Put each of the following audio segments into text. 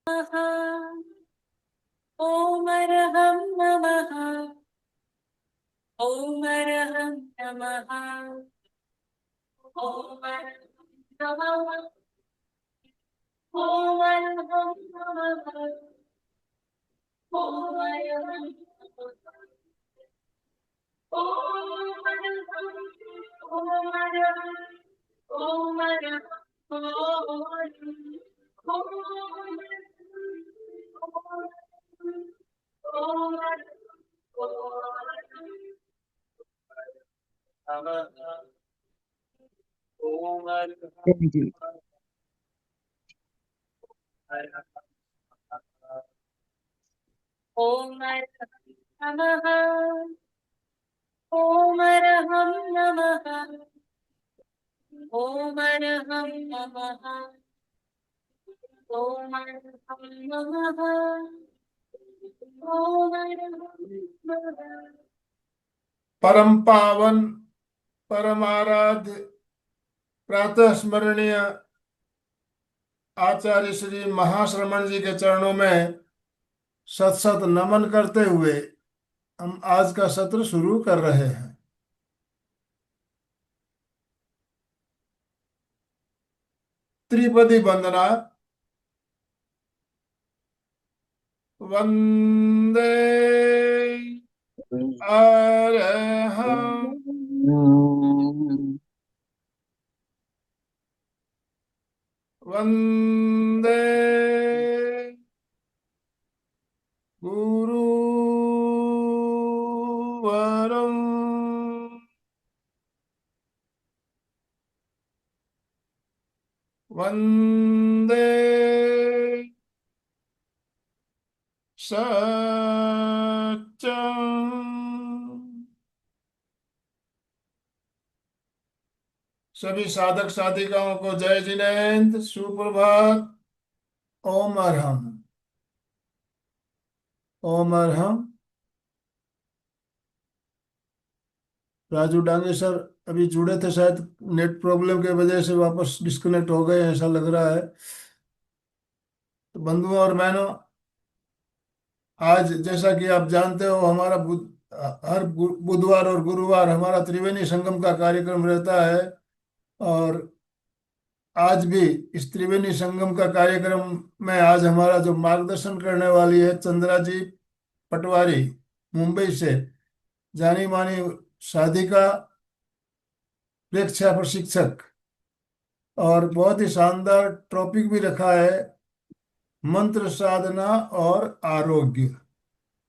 ॐ अरहं नमः। ॐ अरहं नमः। ॐ अरहं नमः। ॐ अरहं नमः। ॐ अरहं नमः। जय जी। ॐ अरहं नमः। ॐ अरहं नमः। ॐ अरहं नमः। ॐ अरहं नमः। ॐ अरहं नमः। परम पावन परम आराध्य प्रातः स्मरणीय आचार्य श्री महाश्रमण जी के चरणों में सत सत नमन करते हुए हम आज का सत्र शुरू कर रहे हैं। त्रिपदी वंदना। वंदे अरहं वंदे गुरुवरं वंदे सच्चं। सभी साधक साधिकाओं को जय जिनेन्द्र, सुप्रभात। ओम अरहम। ओम अरहम। राजू डांगे सर अभी जुड़े थे, शायद नेट प्रॉब्लम के वजह से वापस डिस्कनेक्ट हो गए, ऐसा लग रहा है। तो बंधुओं और बहनों, आज जैसा कि आप जानते हो, हमारा हर बुधवार और गुरुवार हमारा त्रिवेणी संगम का कार्यक्रम रहता है। और आज भी इस त्रिवेणी संगम का कार्यक्रम में आज हमारा जो मार्गदर्शन करने वाली है चंद्रा जी पटवारी, मुंबई से, जानी मानी साधिका, प्रेक्षा प्रशिक्षक। और बहुत ही शानदार टॉपिक भी रखा है, मंत्र साधना और आरोग्य।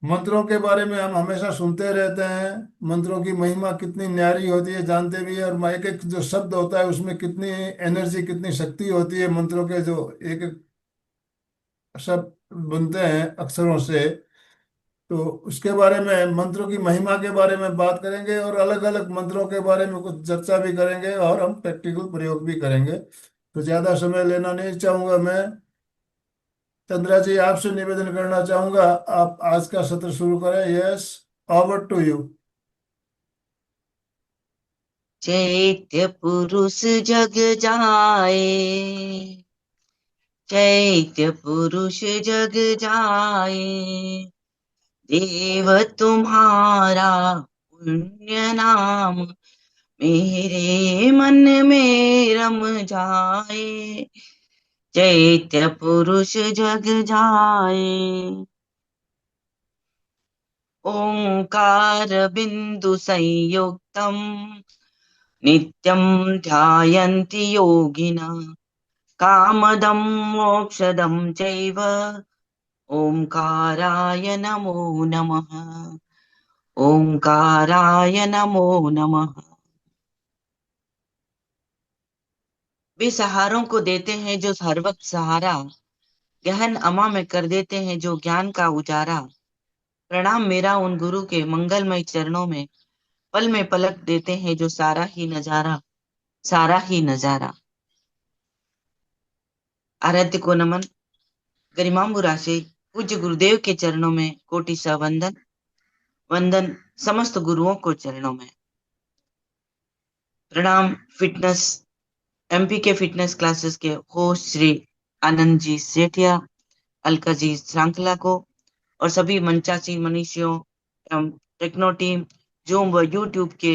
मंत्रों के बारे में हम हमेशा सुनते रहते हैं, मंत्रों की महिमा कितनी न्यारी होती है जानते भी है। और एक एक जो शब्द होता है उसमें कितनी एनर्जी, कितनी शक्ति होती है। मंत्रों के जो एक एक शब्द बनते हैं अक्षरों से, तो उसके बारे में, मंत्रों की महिमा के बारे में बात करेंगे और अलग अलग मंत्रों के बारे में कुछ चर्चा भी करेंगे और हम प्रैक्टिकल प्रयोग भी करेंगे। तो ज्यादा समय लेना नहीं चाहूंगा मैं। चंद्रा जी, आपसे निवेदन करना चाहूंगा, आप आज का सत्र शुरू करें। Yes, over to you. चैत्य पुरुष जग जाए, चैत्य पुरुष जग जाए, देव तुम्हारा पुण्य नाम मेरे मन में रम जाए। चैत्य पुरुष जग जाए। ओंकार बिंदु संयुक्तम नित्यं ध्यायन्ति योगिनः, कामदं मोक्षदं चैव ओंकाराय नमो नमः। ओंकाराय नमो नमः। वे सहारों को देते हैं जो हर वक्त सहारा, गहन अमा में कर देते हैं जो ज्ञान का उजारा। प्रणाम मेरा उन गुरु के मंगलमय चरणों में, पल में पलक देते हैं जो सारा ही नजारा, सारा ही नजारा। आराध्य को नमन। गरिमाम्बु राशि पूज्य गुरुदेव के चरणों में कोटि सा वंदन। वंदन समस्त गुरुओं को चरणों में प्रणाम। फिटनेस एमपी के फिटनेस क्लासेस के होस्ट श्री आनंद जी सेठिया, अलका जी श्रृंखला को और सभी मंचासी मनीषियों एवं टेक्नो टीम, जूम व यूट्यूब के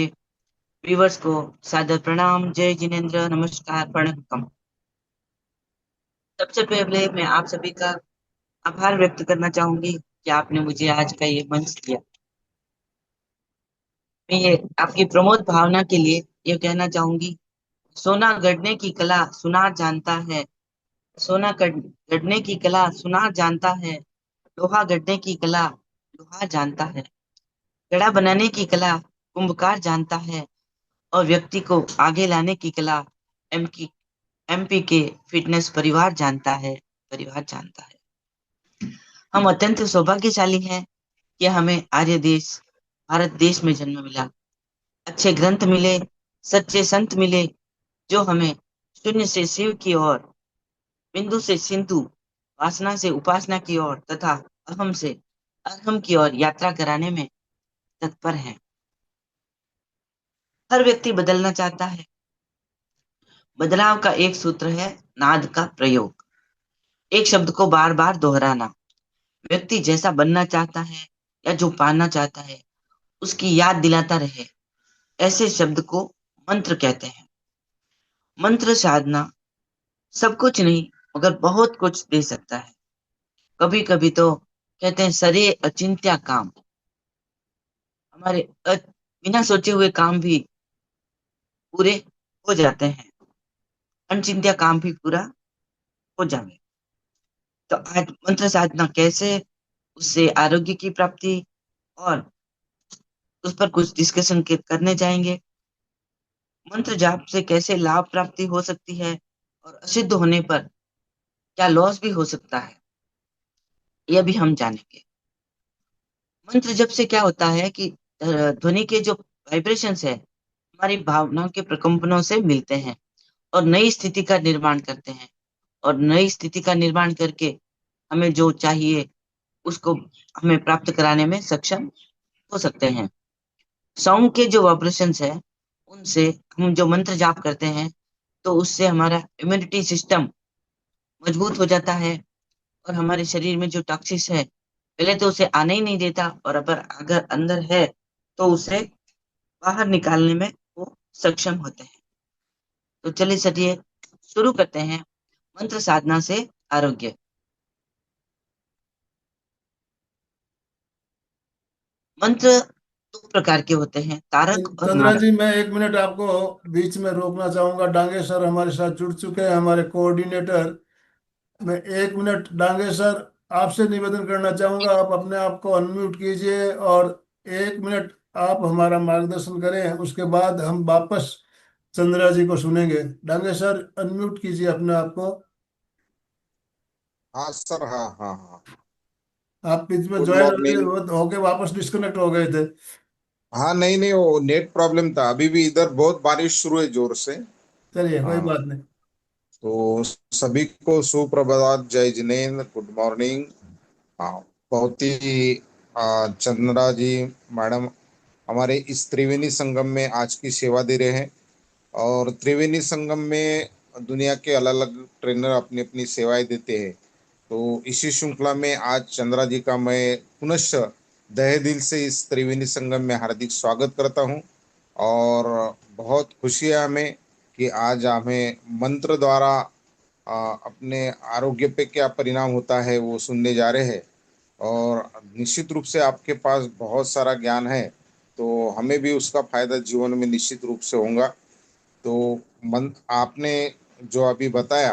व्यूवर्स को सादर प्रणाम। जय जिनेन्द्र, नमस्कार, प्रणतम। सबसे पहले मैं आप सभी का आभार व्यक्त करना चाहूंगी कि आपने मुझे आज का ये मंच दिया। मैं ये आपकी प्रमोद भावना के लिए ये कहना चाहूंगी, सोना गढ़ने की कला सुनार जानता है, सोना गढ़ने की कला सुनार जानता है, लोहा गढ़ने की कला लोहा जानता है, घड़ा बनाने की कला कुंभकार जानता है और व्यक्ति को आगे लाने की कला एमपी के फिटनेस परिवार जानता है, परिवार जानता है। हम अत्यंत सौभाग्यशाली हैं कि हमें आर्य देश भारत देश में जन्म मिला। अच्छे ग्रंथ मिले, सच्चे संत मिले, जो हमें शून्य से शिव की ओर, बिंदु से सिंधु, वासना से उपासना की ओर तथा अहम से अहम की ओर यात्रा कराने में तत्पर हैं। हर व्यक्ति बदलना चाहता है। बदलाव का एक सूत्र है नाद का प्रयोग, एक शब्द को बार बार दोहराना। व्यक्ति जैसा बनना चाहता है या जो पाना चाहता है उसकी याद दिलाता रहे, ऐसे शब्द को मंत्र कहते हैं। मंत्र साधना सब कुछ नहीं मगर बहुत कुछ दे सकता है। कभी कभी तो कहते हैं सरे अचिंत्य काम, हमारे बिना सोचे हुए काम भी पूरे हो जाते हैं, अनचिंत्य काम भी पूरा हो जाए। तो आज मंत्र साधना कैसे, उससे आरोग्य की प्राप्ति और उस पर कुछ डिस्कशन करने जाएंगे। मंत्र जाप से कैसे लाभ प्राप्ति हो सकती है और असिद्ध होने पर क्या लॉस भी हो सकता है, यह भी हम जानेंगे। मंत्र जप से क्या होता है कि ध्वनि के जो वाइब्रेशंस है हमारी भावनाओं के प्रकंपनों से मिलते हैं और नई स्थिति का निर्माण करते हैं, और नई स्थिति का निर्माण करके हमें जो चाहिए उसको हमें प्राप्त कराने में सक्षम हो सकते हैं। साउंड के जो वाइब्रेशंस है उनसे हम जो मंत्र जाप करते हैं तो उससे हमारा इम्यूनिटी सिस्टम मजबूत हो जाता है और हमारे शरीर में जो टॉक्सिस है पहले तो उसे आने ही नहीं देता, और अगर अंदर है तो उसे बाहर निकालने में वो सक्षम होते हैं। तो चलिए शुरू करते हैं मंत्र साधना से आरोग्य। मंत्र दो प्रकार के होते हैं, तारक और चंद्रा मारक। जी, मैं एक मिनट आपको बीच में रोकना चाहूंगा। डांगे सर हमारे साथ जुड़ चुके हैं, हमारे कोऑर्डिनेटर। मैं एक मिनट, डांगे सर आपसे निवेदन करना चाहूंगा, आप अपने आप को अनम्यूट कीजिए और एक मिनट आप हमारा मार्गदर्शन करें, उसके बाद हम वापस चंद्रा जी को सुनेंगे। डांगे सर अनम्यूट कीजिए अपने आप को। हाँ सर, हाँ हाँ हाँ। आप बीच में गुड ज्वाइन मॉर्निंग। होके वापस डिस्कनेक्ट हो गए थे। हाँ, नहीं नहीं, वो नेट प्रॉब्लम था। अभी भी इधर बहुत बारिश शुरू है जोर से। चलिए कोई हाँ, बात नहीं। तो सभी को सुप्रभात, जय जिनेन्द्र, गुड मॉर्निंग। हाँ, बहुत ही चंद्रा जी मैडम हमारे इस त्रिवेणी संगम में आज की सेवा दे रहे हैं। और त्रिवेणी संगम में दुनिया के अलग अलग ट्रेनर अपनी अपनी सेवाएं देते हैं। तो इसी श्रृंखला में आज चंद्रा जी का मैं पुनश्च तहे दिल से इस त्रिवेणी संगम में हार्दिक स्वागत करता हूं। और बहुत खुशी है हमें कि आज हमें मंत्र द्वारा अपने आरोग्य पे क्या परिणाम होता है वो सुनने जा रहे हैं। और निश्चित रूप से आपके पास बहुत सारा ज्ञान है, तो हमें भी उसका फायदा जीवन में निश्चित रूप से होगा। तो मन आपने जो अभी बताया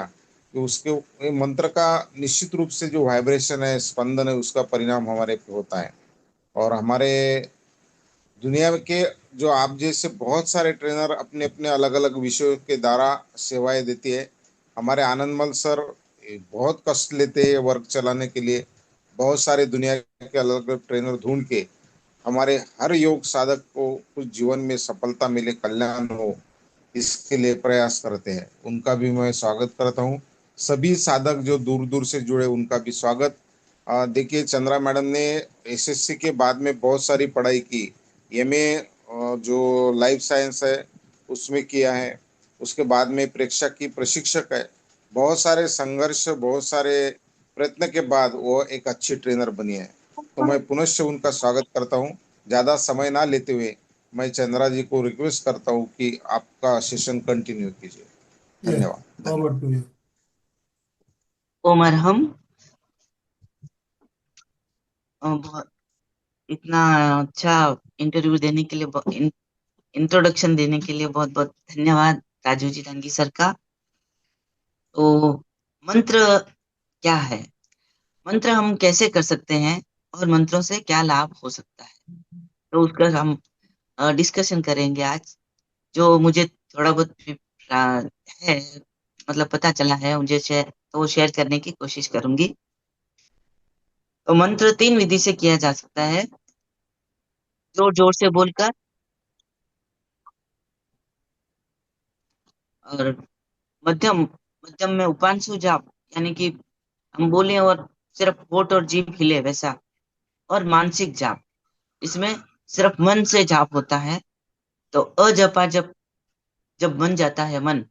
कि उसके ये मंत्र का निश्चित रूप से जो वाइब्रेशन है, स्पंदन है, उसका परिणाम हमारे पे होता है। और हमारे दुनिया के जो आप जैसे बहुत सारे ट्रेनर अपने अपने अलग अलग विषयों के द्वारा सेवाएं देती है। हमारे आनंदमल सर बहुत कष्ट लेते हैं वर्क चलाने के लिए। बहुत सारे दुनिया के अलग अलग ट्रेनर ढूंढ के हमारे हर योग साधक को कुछ जीवन में सफलता मिले, कल्याण हो, इसके लिए प्रयास करते हैं। उनका भी मैं स्वागत करता हूँ। सभी साधक जो दूर दूर से जुड़े उनका भी स्वागत। देखिए, चंद्रा मैडम ने एसएससी के बाद में बहुत सारी पढ़ाई की। एमए जो लाइफ साइंस है उसमें किया है। उसके बाद में प्रेक्षक की प्रशिक्षक है। बहुत सारे संघर्ष, बहुत सारे प्रयत्न के बाद वो एक अच्छी ट्रेनर बनी है। तो मैं पुनश्च उनका स्वागत करता हूँ। ज्यादा समय ना लेते हुए मैं चंद्रा जी को रिक्वेस्ट करता हूँ कि आपका सेशन कंटिन्यू कीजिए। ये धन्यवाद धन्यवाद। Forward to you. ओम अरहम। बहुत इतना अच्छा इंटरव्यू देने के लिए, इंट्रोडक्शन देने के लिए बहुत बहुत धन्यवाद राजू जी डांगी सर का। तो मंत्र क्या है, मंत्र हम कैसे कर सकते हैं और मंत्रों से क्या लाभ हो सकता है, तो उसका हम डिस्कशन करेंगे आज। जो मुझे थोड़ा बहुत है, मतलब पता चला है मुझे, शेयर तो वो शेयर करने की कोशिश करूंगी। तो मंत्र 3 विधि से किया जा सकता है। जोर जोर से बोलकर, और मध्यम मध्यम में उपांशु जाप, यानी कि हम बोले और सिर्फ होठ और जीभ हिले वैसा, और मानसिक जाप, इसमें सिर्फ मन से जाप होता है। तो अजपा जब जब बन जाता है मन,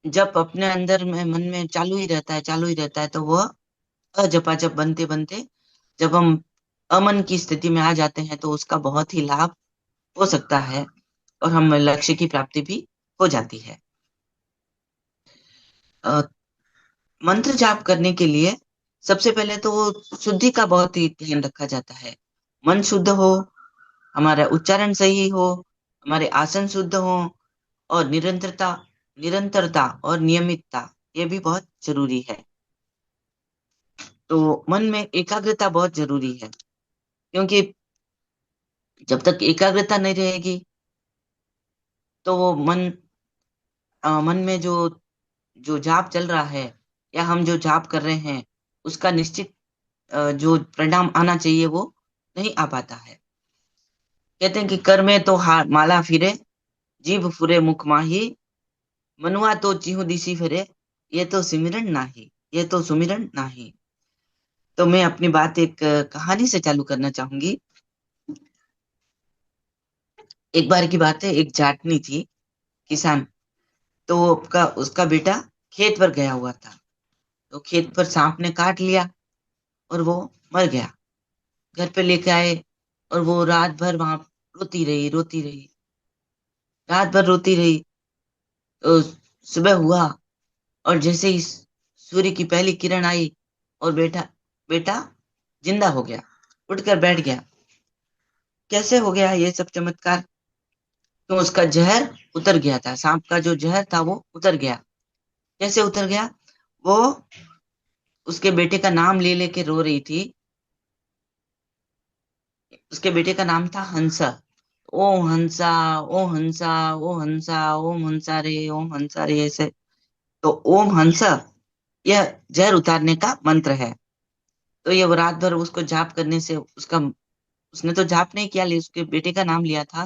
जब अपने अंदर में मन में चालू ही रहता है, चालू ही रहता है, तो वह अजपा जब बनते बनते जब हम अमन की स्थिति में आ जाते हैं तो उसका बहुत ही लाभ हो सकता है और हम लक्ष्य की प्राप्ति भी हो जाती है। अ, मंत्र जाप करने के लिए सबसे पहले तो वो शुद्धि का बहुत ही ध्यान रखा जाता है। मन शुद्ध हो, हमारा उच्चारण सही हो, हमारे आसन शुद्ध हो, और निरंतरता निरंतरता और नियमितता, ये भी बहुत जरूरी है। तो मन में एकाग्रता बहुत जरूरी है, क्योंकि जब तक एकाग्रता नहीं रहेगी तो वो मन में जो जो जाप चल रहा है या हम जो जाप कर रहे हैं, उसका निश्चित जो परिणाम आना चाहिए वो नहीं आ पाता है। कहते हैं कि कर में तो माला फिरे, जीभ फुरे मुख माही, मनुआ तो चिहु दिसी फिरे, ये तो सिमरन नाही, ये तो सुमिरन नाही। तो मैं अपनी बात एक कहानी से चालू करना चाहूंगी। एक बार की बात है, एक जाटनी थी, किसान। तो उसका उसका बेटा खेत पर गया हुआ था। तो खेत पर सांप ने काट लिया और वो मर गया। घर पे लेके आए और वो रात भर वहां रोती रही, रोती रही, रात भर रोती रही। तो सुबह हुआ और जैसे ही सूर्य की पहली किरण आई और बेटा बेटा जिंदा हो गया, उठकर बैठ गया। कैसे हो गया ये सब चमत्कार? तो उसका जहर उतर गया था, सांप का जो जहर था वो उतर गया। कैसे उतर गया? वो उसके बेटे का नाम ले लेके रो रही थी। उसके बेटे का नाम था हंसा। ओ हंसा, ओ हंसा, ओ हंसा, ओम हंसा रे, ओम हंसा रे, ऐसे। तो ओम हंसा, यह जहर उतारने का मंत्र है। तो ये वो रात भर उसको जाप करने से उसने तो जाप नहीं किया, ले उसके बेटे का नाम लिया था,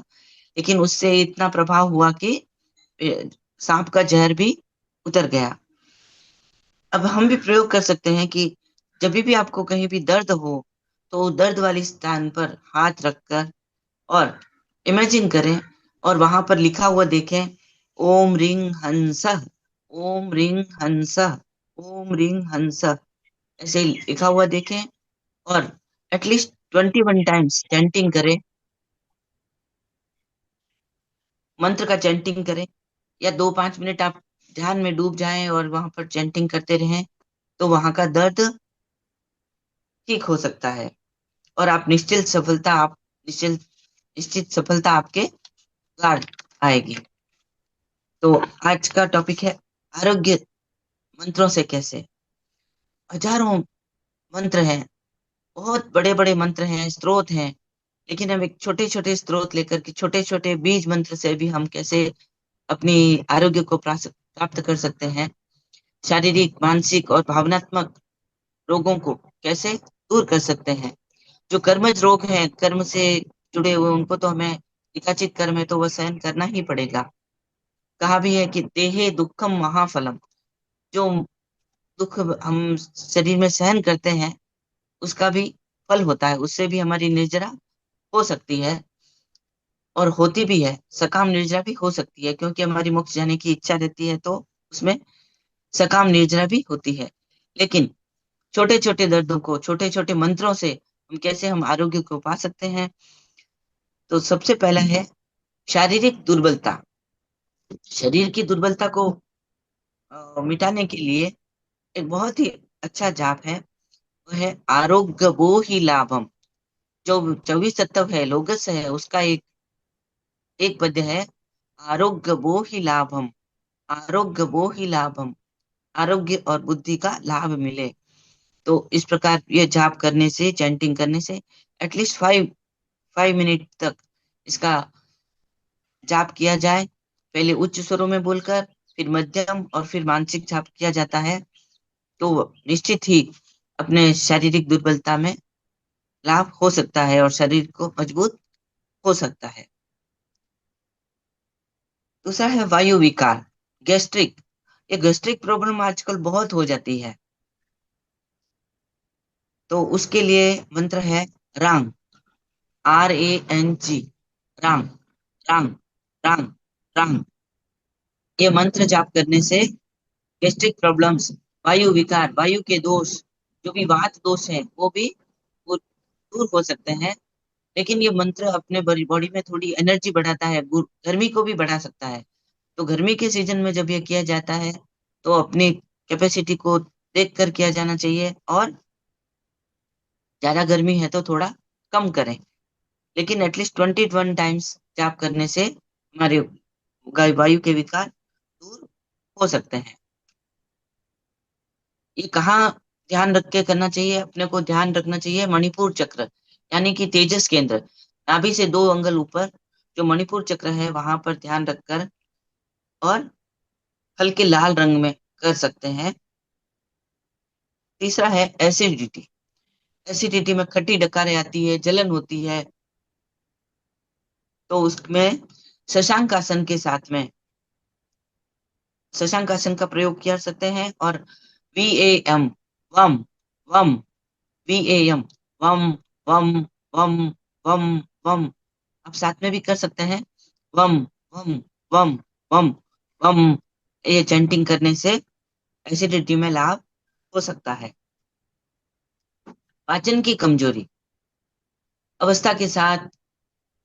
लेकिन उससे इतना प्रभाव हुआ कि सांप का जहर भी उतर गया। अब हम भी प्रयोग कर सकते हैं कि जब भी आपको कहीं भी दर्द हो, तो दर्द वाले स्थान पर हाथ रखकर और इमेजिन करें और वहां पर लिखा हुआ देखें, ओम रिंग हंस, ओम रिंग हंस, ओम रिंग हंस, ऐसे लिखा हुआ देखें। और एटलीस्ट 21 टाइम्स चैंटिंग करें, मंत्र का चैंटिंग करें, या 2-5 मिनट आप ध्यान में डूब जाएं और वहां पर चैंटिंग करते रहें, तो वहां का दर्द ठीक हो सकता है और आप निश्चित निश्चित सफलता आपके द्वार आएगी। तो आज का टॉपिक है आरोग्य मंत्रों से कैसे। हजारों मंत्र हैं, बहुत बड़े बड़े मंत्र हैं, स्रोत हैं, लेकिन हम एक छोटे छोटे स्रोत लेकर के छोटे छोटे बीज मंत्र से भी हम कैसे अपनी आरोग्य को प्राप्त कर सकते हैं, शारीरिक, मानसिक और भावनात्मक रोगों को कैसे दूर कर सकते हैं। जो कर्मज रोग हैं, कर्म से जुड़े हुए, उनको तो हमें विकाचित कर्म है तो वह सहन करना ही पड़ेगा। कहा भी है कि देहे दुखम महाफलम, जो दुख हम शरीर में सहन करते हैं उसका भी फल होता है, उससे भी हमारी निर्जरा हो सकती है और होती भी है। सकाम निर्जरा भी हो सकती है, क्योंकि हमारी मोक्ष जाने की इच्छा रहती है तो उसमें सकाम निर्जरा भी होती है। लेकिन छोटे छोटे दर्दों को छोटे छोटे मंत्रों से हम आरोग्य को पा सकते हैं। तो सबसे पहला है शारीरिक दुर्बलता। शरीर की दुर्बलता को मिटाने के लिए एक बहुत ही अच्छा जाप है, वो है आरोग्य वो ही लाभम। जो 24 तत्व है, लोगस है, उसका एक एक पद्य है, आरोग्य वो ही लाभम, आरोग्य वो ही लाभम, आरोग्य और बुद्धि का लाभ मिले। तो इस प्रकार ये जाप करने से, चैंटिंग करने से एटलीस्ट 5 मिनट तक इसका जाप किया जाए। पहले उच्च स्वरों में बोलकर, फिर मध्यम और फिर मानसिक जाप किया जाता है, तो निश्चित ही अपने शारीरिक दुर्बलता में लाभ हो सकता है और शरीर को मजबूत हो सकता है। दूसरा है वायु विकार, गैस्ट्रिक। ये गैस्ट्रिक प्रॉब्लम आजकल बहुत हो जाती है, तो उसके लिए मंत्र है रांग, RANG, रांग, रांग, रांग, रांग। ये मंत्र जाप करने से गैस्ट्रिक प्रॉब्लम्स, वायु विकार, वायु के दोष, जो भी वात दोष है, वो भी दूर हो सकते हैं। लेकिन ये मंत्र अपने बॉडी में थोड़ी एनर्जी बढ़ाता है, गर्मी को भी बढ़ा सकता है। तो गर्मी के सीजन में जब ये किया जाता है, तो अपनी कैपेसिटी को देख कर किया जाना चाहिए, और ज्यादा गर्मी है तो थोड़ा कम करें। लेकिन एटलीस्ट 21 टाइम्स जाप करने से हमारे वायु के विकार दूर हो सकते हैं। ये कहाँ ध्यान रख के करना चाहिए? अपने को ध्यान रखना चाहिए मणिपुर चक्र, यानी कि तेजस केंद्र, नाभि से 2 अंगुल ऊपर जो मणिपुर चक्र है, वहां पर ध्यान रखकर और हल्के लाल रंग में कर सकते हैं। तीसरा है एसिडिटी। एसिडिटी में खट्टी डकारें आती है, जलन होती है, तो उसमें शशांकासन के साथ में शशांकासन का प्रयोग कर सकते हैं, और VAM, वम वम, VAM, वम वम वम वम वम, आप साथ में भी कर सकते हैं, वम वम वम वम वम। ये चैंटिंग करने से एसिडिटी में लाभ हो सकता है। पाचन की कमजोरी अवस्था के साथ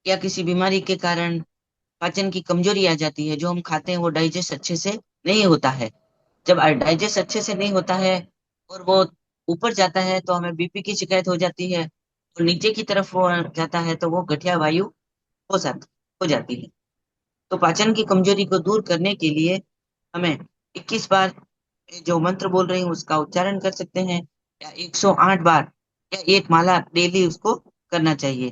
या किसी बीमारी के कारण पाचन की कमजोरी आ जाती है, जो हम खाते हैं वो डाइजेस्ट अच्छे से नहीं होता है। जब डाइजेस्ट अच्छे से नहीं होता है और वो ऊपर जाता है, तो हमें BP की शिकायत हो जाती है, और नीचे की तरफ वो जाता है तो वो गठिया वायु हो जाती है। तो पाचन की कमजोरी को दूर करने के लिए हमें 21 बार जो मंत्र बोल रही हूँ उसका उच्चारण कर सकते हैं, या 108 बार, या एक माला डेली उसको करना चाहिए।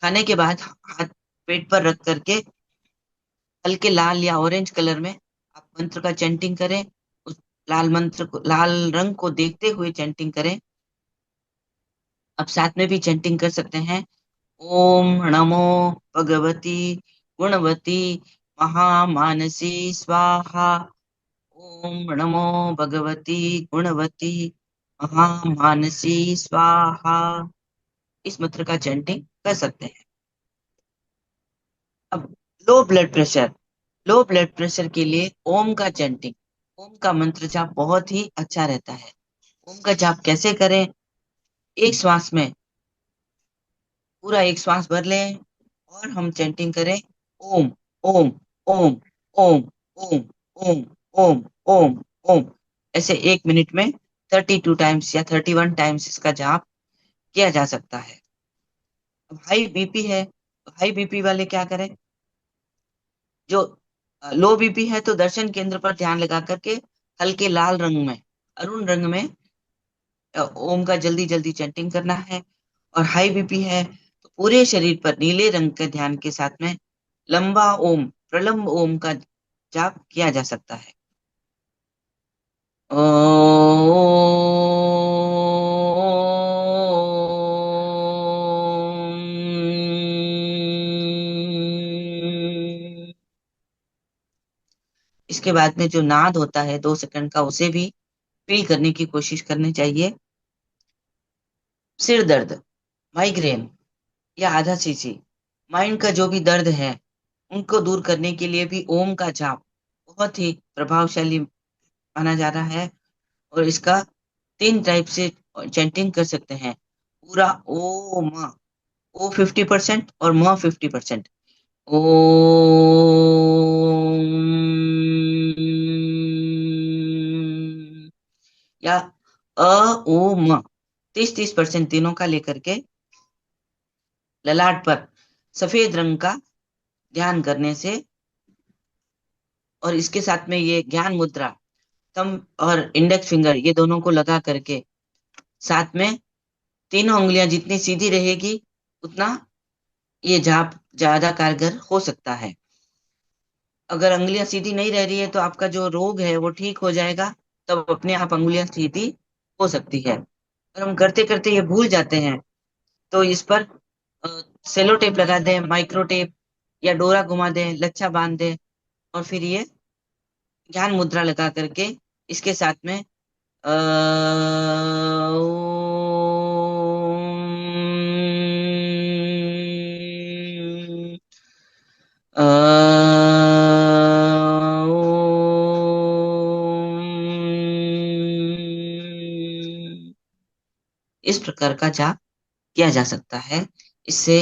खाने के बाद हाथ पेट पर रख करके हल्के लाल या ऑरेंज कलर में आप मंत्र का चैंटिंग करें। उस लाल रंग को देखते हुए चैंटिंग करें। अब साथ में भी चैंटिंग कर सकते हैं, ओम नमो भगवती गुणवती महामानसी स्वाहा, ओम नमो भगवती गुणवती महामानसी स्वाहा। इस मंत्र का चैंटिंग कर सकते हैं। अब लो ब्लड प्रेशर के लिए ओम का चैंटिंग, ओम का मंत्र जाप बहुत ही अच्छा रहता है। ओम का जाप कैसे करें? एक श्वास में पूरा एक श्वास भर लें और हम चैंटिंग करें, ओम ओम ओम ओम ओम ओम ओम ओम ओम। ऐसे 1 मिनट में 32 टाइम्स या 31 टाइम्स इसका जाप किया जा सकता है। अब हाई बीपी है, तो हाई बीपी वाले क्या करें? जो लो बीपी है, तो दर्शन केंद्र पर ध्यान लगा करके हल्के लाल रंग में, अरुण रंग में ओम का जल्दी जल्दी चैंटिंग करना है। और हाई बीपी है तो पूरे शरीर पर नीले रंग के ध्यान के साथ में लंबा ओम, प्रलंब ओम का जाप किया जा सकता है। इसके बाद में जो नाद होता है 2 सेकंड का, उसे भी फील करने की कोशिश करनी चाहिए। सिर दर्द, माइग्रेन या आधा सीसी, माइंड का जो भी दर्द है, उनको दूर करने के लिए भी ओम का जाप बहुत ही प्रभावशाली माना जा रहा है, और इसका 3 टाइप से चैंटिंग कर सकते हैं। पूरा ओम, ओ 50% और म 50%। ओम, या अ ओ म 30% तीनों का लेकर के ललाट पर सफेद रंग का ध्यान करने से, और इसके साथ में ये ज्ञान मुद्रा थंब और इंडेक्स फिंगर ये दोनों को लगा करके साथ में तीनों उंगलियां जितनी सीधी रहेगी उतना ये जाप ज्यादा कारगर हो सकता है। अगर उंगलियां सीधी नहीं रह रही है तो आपका जो रोग है वो ठीक हो जाएगा, तब अपने आप उंगलियां सीधी हो सकती है। और हम करते करते ये भूल जाते हैं तो इस पर सेलो टेप लगा दें, माइक्रो टेप या डोरा घुमा दें, लच्छा बांध दें, और फिर ये ध्यान मुद्रा लगा करके इसके साथ में अ, अ, इस प्रकार का जाप किया जा सकता है। इससे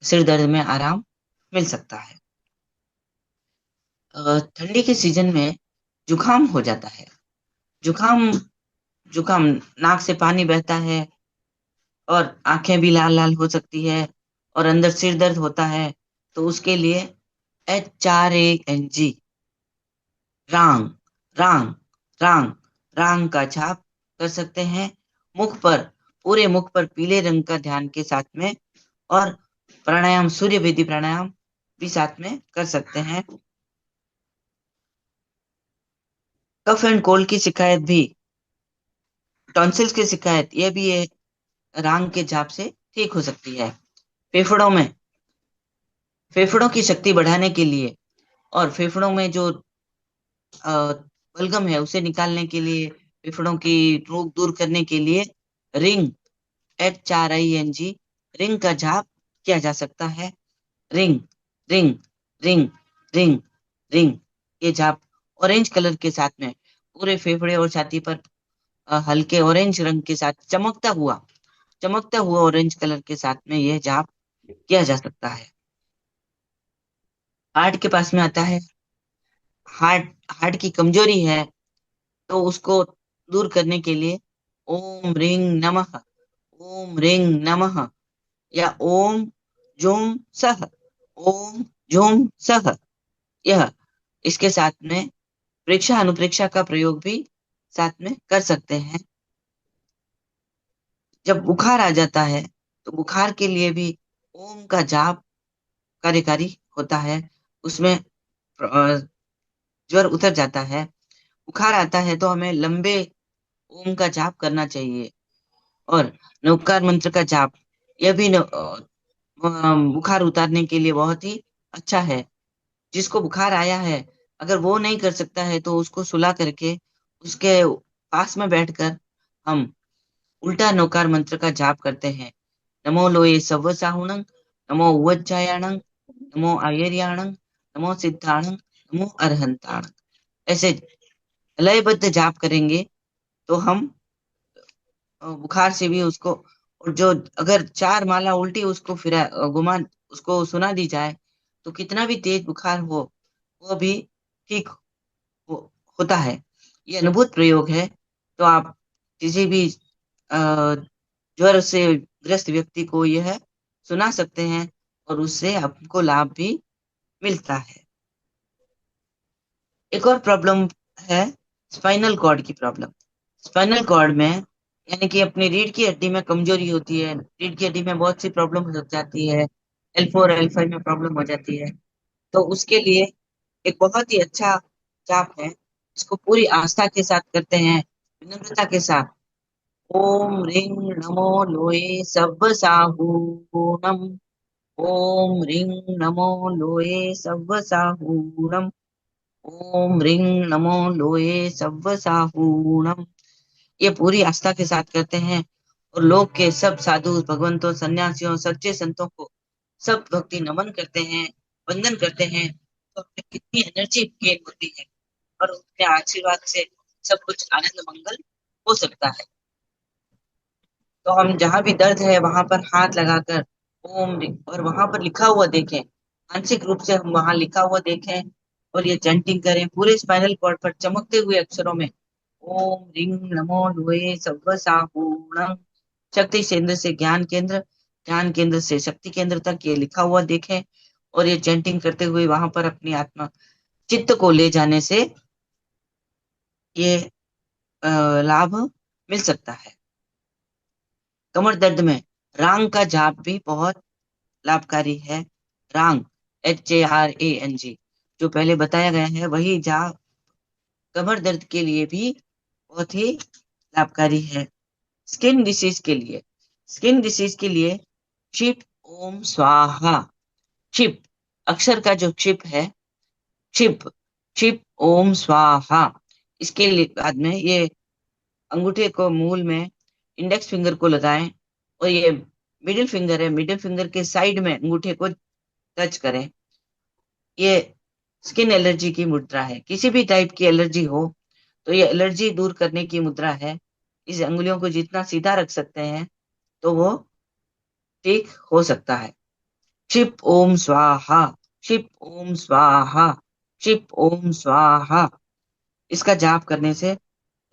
सिर दर्द में आराम मिल सकता है। ठंडी के सीजन में जुकाम हो जाता है। जुकाम जुकाम नाक से पानी बहता है और आंखें भी लाल लाल हो सकती है और अंदर सिर दर्द होता है। तो उसके लिए HRANG, रांग रांग रांग रांग का जाप कर सकते हैं। मुख पर, पूरे मुख पर पीले रंग का ध्यान के साथ में, और प्राणायाम, सूर्य वेदी प्राणायाम भी साथ में कर सकते हैं। कफ एंड कोल्ड की शिकायत भी, टॉन्सिल्स की शिकायत, ये भी ये रांग के जाप से ठीक हो सकती है। फेफड़ों में, फेफड़ों की शक्ति बढ़ाने के लिए और फेफड़ों में जो बलगम है उसे निकालने के लिए, फेफड़ों की रोग दूर करने के लिए रिंग, HRING, रिंग का जाप किया जा सकता है। Ring ring ring ring ring, ये जाप ऑरेंज कलर के साथ में पूरे फेफड़े और छाती पर हल्के ऑरेंज रंग के साथ चमकता हुआ ऑरेंज कलर के साथ में यह जाप किया जा सकता है। हार्ट के पास में आता है। हार्ट हार्ट की कमजोरी है तो उसको दूर करने के लिए ओम रिंग नमः, ओम रिंग नमः, या ओम जूम सह, ओम जूम सह, यह, इसके साथ में प्रेक्षा अनुप्रेक्षा का प्रयोग भी साथ में कर सकते हैं। जब बुखार आ जाता है तो बुखार के लिए भी ओम का जाप कार्यकारी होता है। उसमें ज्वर उतर जाता है। बुखार आता है तो हमें लंबे ओम का जाप करना चाहिए। और नवकार मंत्र का जाप, यह भी बुखार उतारने के लिए बहुत ही अच्छा है। जिसको बुखार आया है, अगर वो नहीं कर सकता है तो उसको सुला करके उसके पास में बैठकर हम उल्टा नौकार मंत्र का जाप करते हैं। नमो लोये सव्व साहुणं, नमो उवज्जायाणं, नमो आयर्याणं, नमो सिद्धाणं, नमो अरहंताणं। ऐसे लयबद्ध जाप करेंगे तो हम बुखार से भी उसको, और जो अगर 4 माला उल्टी उसको फिरा घुमा उसको सुना दी जाए तो कितना भी तेज बुखार हो वो भी ठीक होता है। ये अनुभूत प्रयोग है। तो आप किसी भी अ, ज्वर से ग्रस्त व्यक्ति को यह सुना सकते हैं और उससे आपको लाभ भी मिलता है। एक और प्रॉब्लम है स्पाइनल कॉर्ड की प्रॉब्लम। स्पाइनल कॉर्ड में यानी कि अपनी रीढ़ की हड्डी में कमजोरी होती है, रीढ़ की हड्डी में बहुत सी प्रॉब्लम हो जाती है, L4 L5 में प्रॉब्लम हो जाती है। तो उसके लिए एक बहुत ही अच्छा जाप है, इसको पूरी आस्था के साथ करते हैं, विनम्रता के साथ। ओम रिंग नमो लोए सब्ब साहूणम, ओम रिंग नमो लोए सब्ब साहूणम, ओम रिंग नमो लोए सब्ब साहूणम। ये पूरी आस्था के साथ करते हैं और लोग के सब साधु भगवंतों, सन्यासियों, सच्चे संतों को सब भक्ति नमन करते हैं, वंदन करते हैं। तो हमें कितनी एनर्जी गेन होती है और उनके आशीर्वाद से सब कुछ आनंद मंगल हो सकता है। तो हम जहां भी दर्द है वहां पर हाथ लगाकर ओम और वहां पर लिखा हुआ देखें, मानसिक रूप से हम वहां लिखा हुआ देखें और ये चैंटिंग करें पूरे स्पाइनल कॉर्ड पर चमकते हुए अक्षरों में। ओम रिंग नमो लुए सव्व साहूणम। शक्ति केंद्र से ज्ञान केंद्र, ज्ञान केंद्र से शक्ति केंद्र तक ये लिखा हुआ देखें और ये चैंटिंग करते हुए वहां पर अपनी आत्मा चित्त को ले जाने से ये लाभ मिल सकता है। कमर दर्द में रांग का जाप भी बहुत लाभकारी है। रांग HARANG जो पहले बताया गया है वही जाप कमर दर्द के लिए भी बहुत ही लाभकारी है। स्किन डिसीज के लिए, स्किन डिसीज के लिए क्षिप ओम स्वाहा। क्षिप अक्षर का जो क्षिप है, क्षिप क्षिप ओम स्वाहा। इसके लिए बाद में ये अंगूठे को मूल में इंडेक्स फिंगर को लगाएं और ये मिडिल फिंगर है, मिडिल फिंगर के साइड में अंगूठे को टच करें। ये स्किन एलर्जी की मुद्रा है। किसी भी टाइप की एलर्जी हो तो ये एलर्जी दूर करने की मुद्रा है। इस अंगुलियों को जितना सीधा रख सकते हैं तो वो ठीक हो सकता है। क्षिप ओम स्वाहा, क्षिप ओम स्वाहा, क्षिप ओम स्वाहा। इसका जाप करने से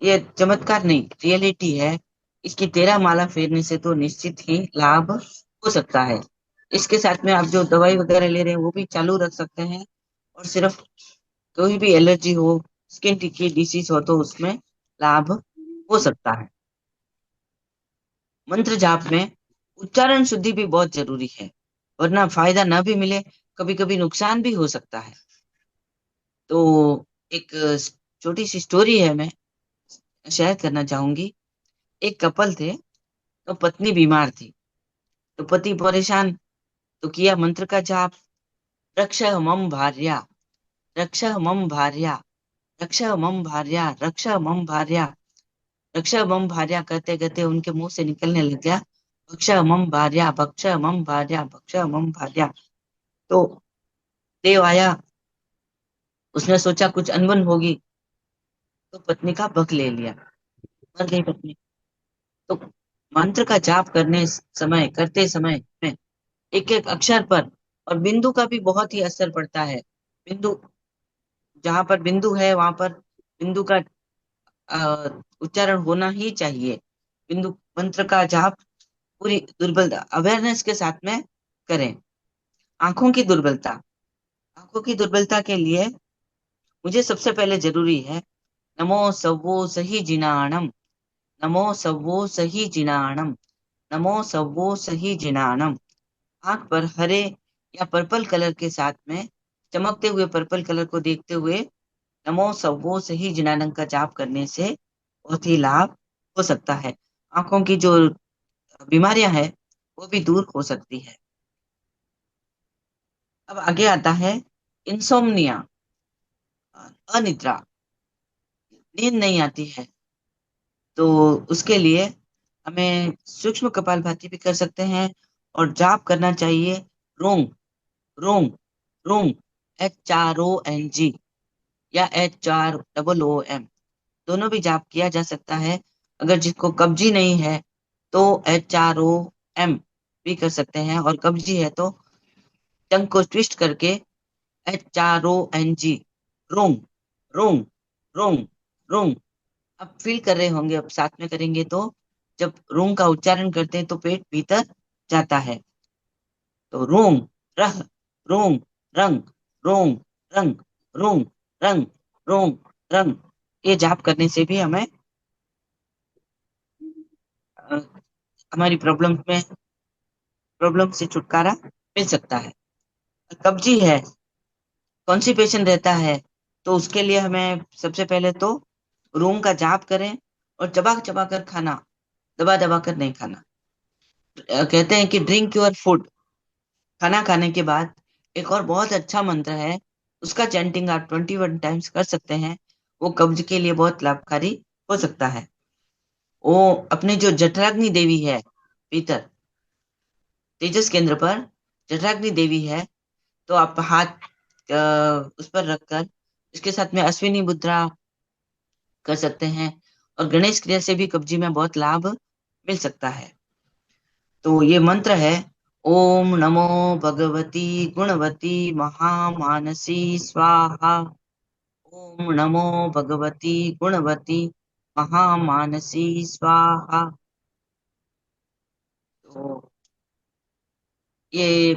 ये चमत्कार नहीं रियलिटी है। इसकी 13 माला फेरने से तो निश्चित ही लाभ हो सकता है। इसके साथ में आप जो दवाई वगैरह ले रहे हैं वो भी चालू रख सकते हैं और सिर्फ कोई भी एलर्जी हो, स्किन की डिसीज हो तो उसमें लाभ हो सकता है। मंत्र जाप में उच्चारण शुद्धि भी बहुत जरूरी है, वरना फायदा ना भी मिले, कभी कभी नुकसान भी हो सकता है। तो एक छोटी सी स्टोरी है, मैं शेयर करना चाहूंगी। एक कपल थे, तो पत्नी बीमार थी, तो पति परेशान, तो किया मंत्र का जाप। रक्ष मम भार्या, रक्ष मम भार्या, रक्ष मम भार्या, रक्ष मम भार्या, रक्ष मम भार्या कहते कहते उनके मुंह से निकलने लग गया भक्ष मम भार्या, भक्ष मम भार्या, भक्ष मम भार्या। तो देव आया, उसने सोचा कुछ अनबन होगी, तो पत्नी का बक ले लिया, मर गई पत्नी। तो मंत्र का जाप करते समय में एक एक अक्षर पर और बिंदु का भी बहुत ही असर पड़ता है। बिंदु, जहां पर बिंदु है वहां पर बिंदु का उच्चारण होना ही चाहिए। बिंदु मंत्र का जाप पूरी दुर्बलता अवेयरनेस के साथ में करें। आंखों की दुर्बलता, आंखों की दुर्बलता के लिए मुझे सबसे पहले जरूरी है नमो सव्वो सही जिनाणम, नमो सव्वो सही जिनाणम, नमो सव्वो सही जिनाणम। आंख पर हरे या पर्पल कलर के साथ में चमकते हुए पर्पल कलर को देखते हुए नमो सव्वो सही जिनाणम का जाप करने से बहुत ही लाभ हो सकता है। आंखों की जो बीमारियां हैं वो भी दूर हो सकती है। अब आगे आता है इंसोम्निया, अनिद्रा, नींद नहीं आती है। तो उसके लिए हमें सूक्ष्म कपालभाति भी कर सकते हैं और जाप करना चाहिए रोंग, रोंग, रोंग, HRONG या HROOM, दोनों भी जाप किया जा सकता है। अगर जिसको कब्जी नहीं है तो HROM भी कर सकते हैं, और कब्जी है तो टंग को ट्विस्ट करके HRONG, रोंग, रोंग, रोंग, रोंग। आप फील कर रहे होंगे, अब साथ में करेंगे तो जब रोंग का उच्चारण करते हैं तो पेट भीतर जाता है। तो रोंग रह, रोंग रंग, रोंग रंग, रोंग रंग, रोंग रंग, ये जाप करने से भी हमें अ, हमारी प्रॉब्लम से छुटकारा मिल सकता है। कब्जी है, कॉन्स्टिपेशन रहता है, तो उसके लिए हमें सबसे पहले तो रोंग का जाप करें और चबा चबा कर खाना, दबा दबा कर नहीं खाना। कहते हैं कि ड्रिंक योर फूड, खाना खाने के बाद एक और बहुत अच्छा मंत्र है, उसका चैंटिंग आप 21 टाइम्स कर सकते हैं। वो कब्ज के लिए बहुत लाभकारी हो सकता है। वो अपने जो जठराग्नि देवी है भीतर तेजस केंद्र पर, जठराग्नि देवी है, तो आप हाथ उस पर रखकर इसके साथ में अश्विनी मुद्रा कर सकते हैं और गणेश क्रिया से भी कब्जी में बहुत लाभ मिल सकता है। तो ये मंत्र है, ओम नमो भगवती गुणवती महामानसी स्वाहा। ओम नमो भगवती गुणवती महामानसी स्वाहा। तो ये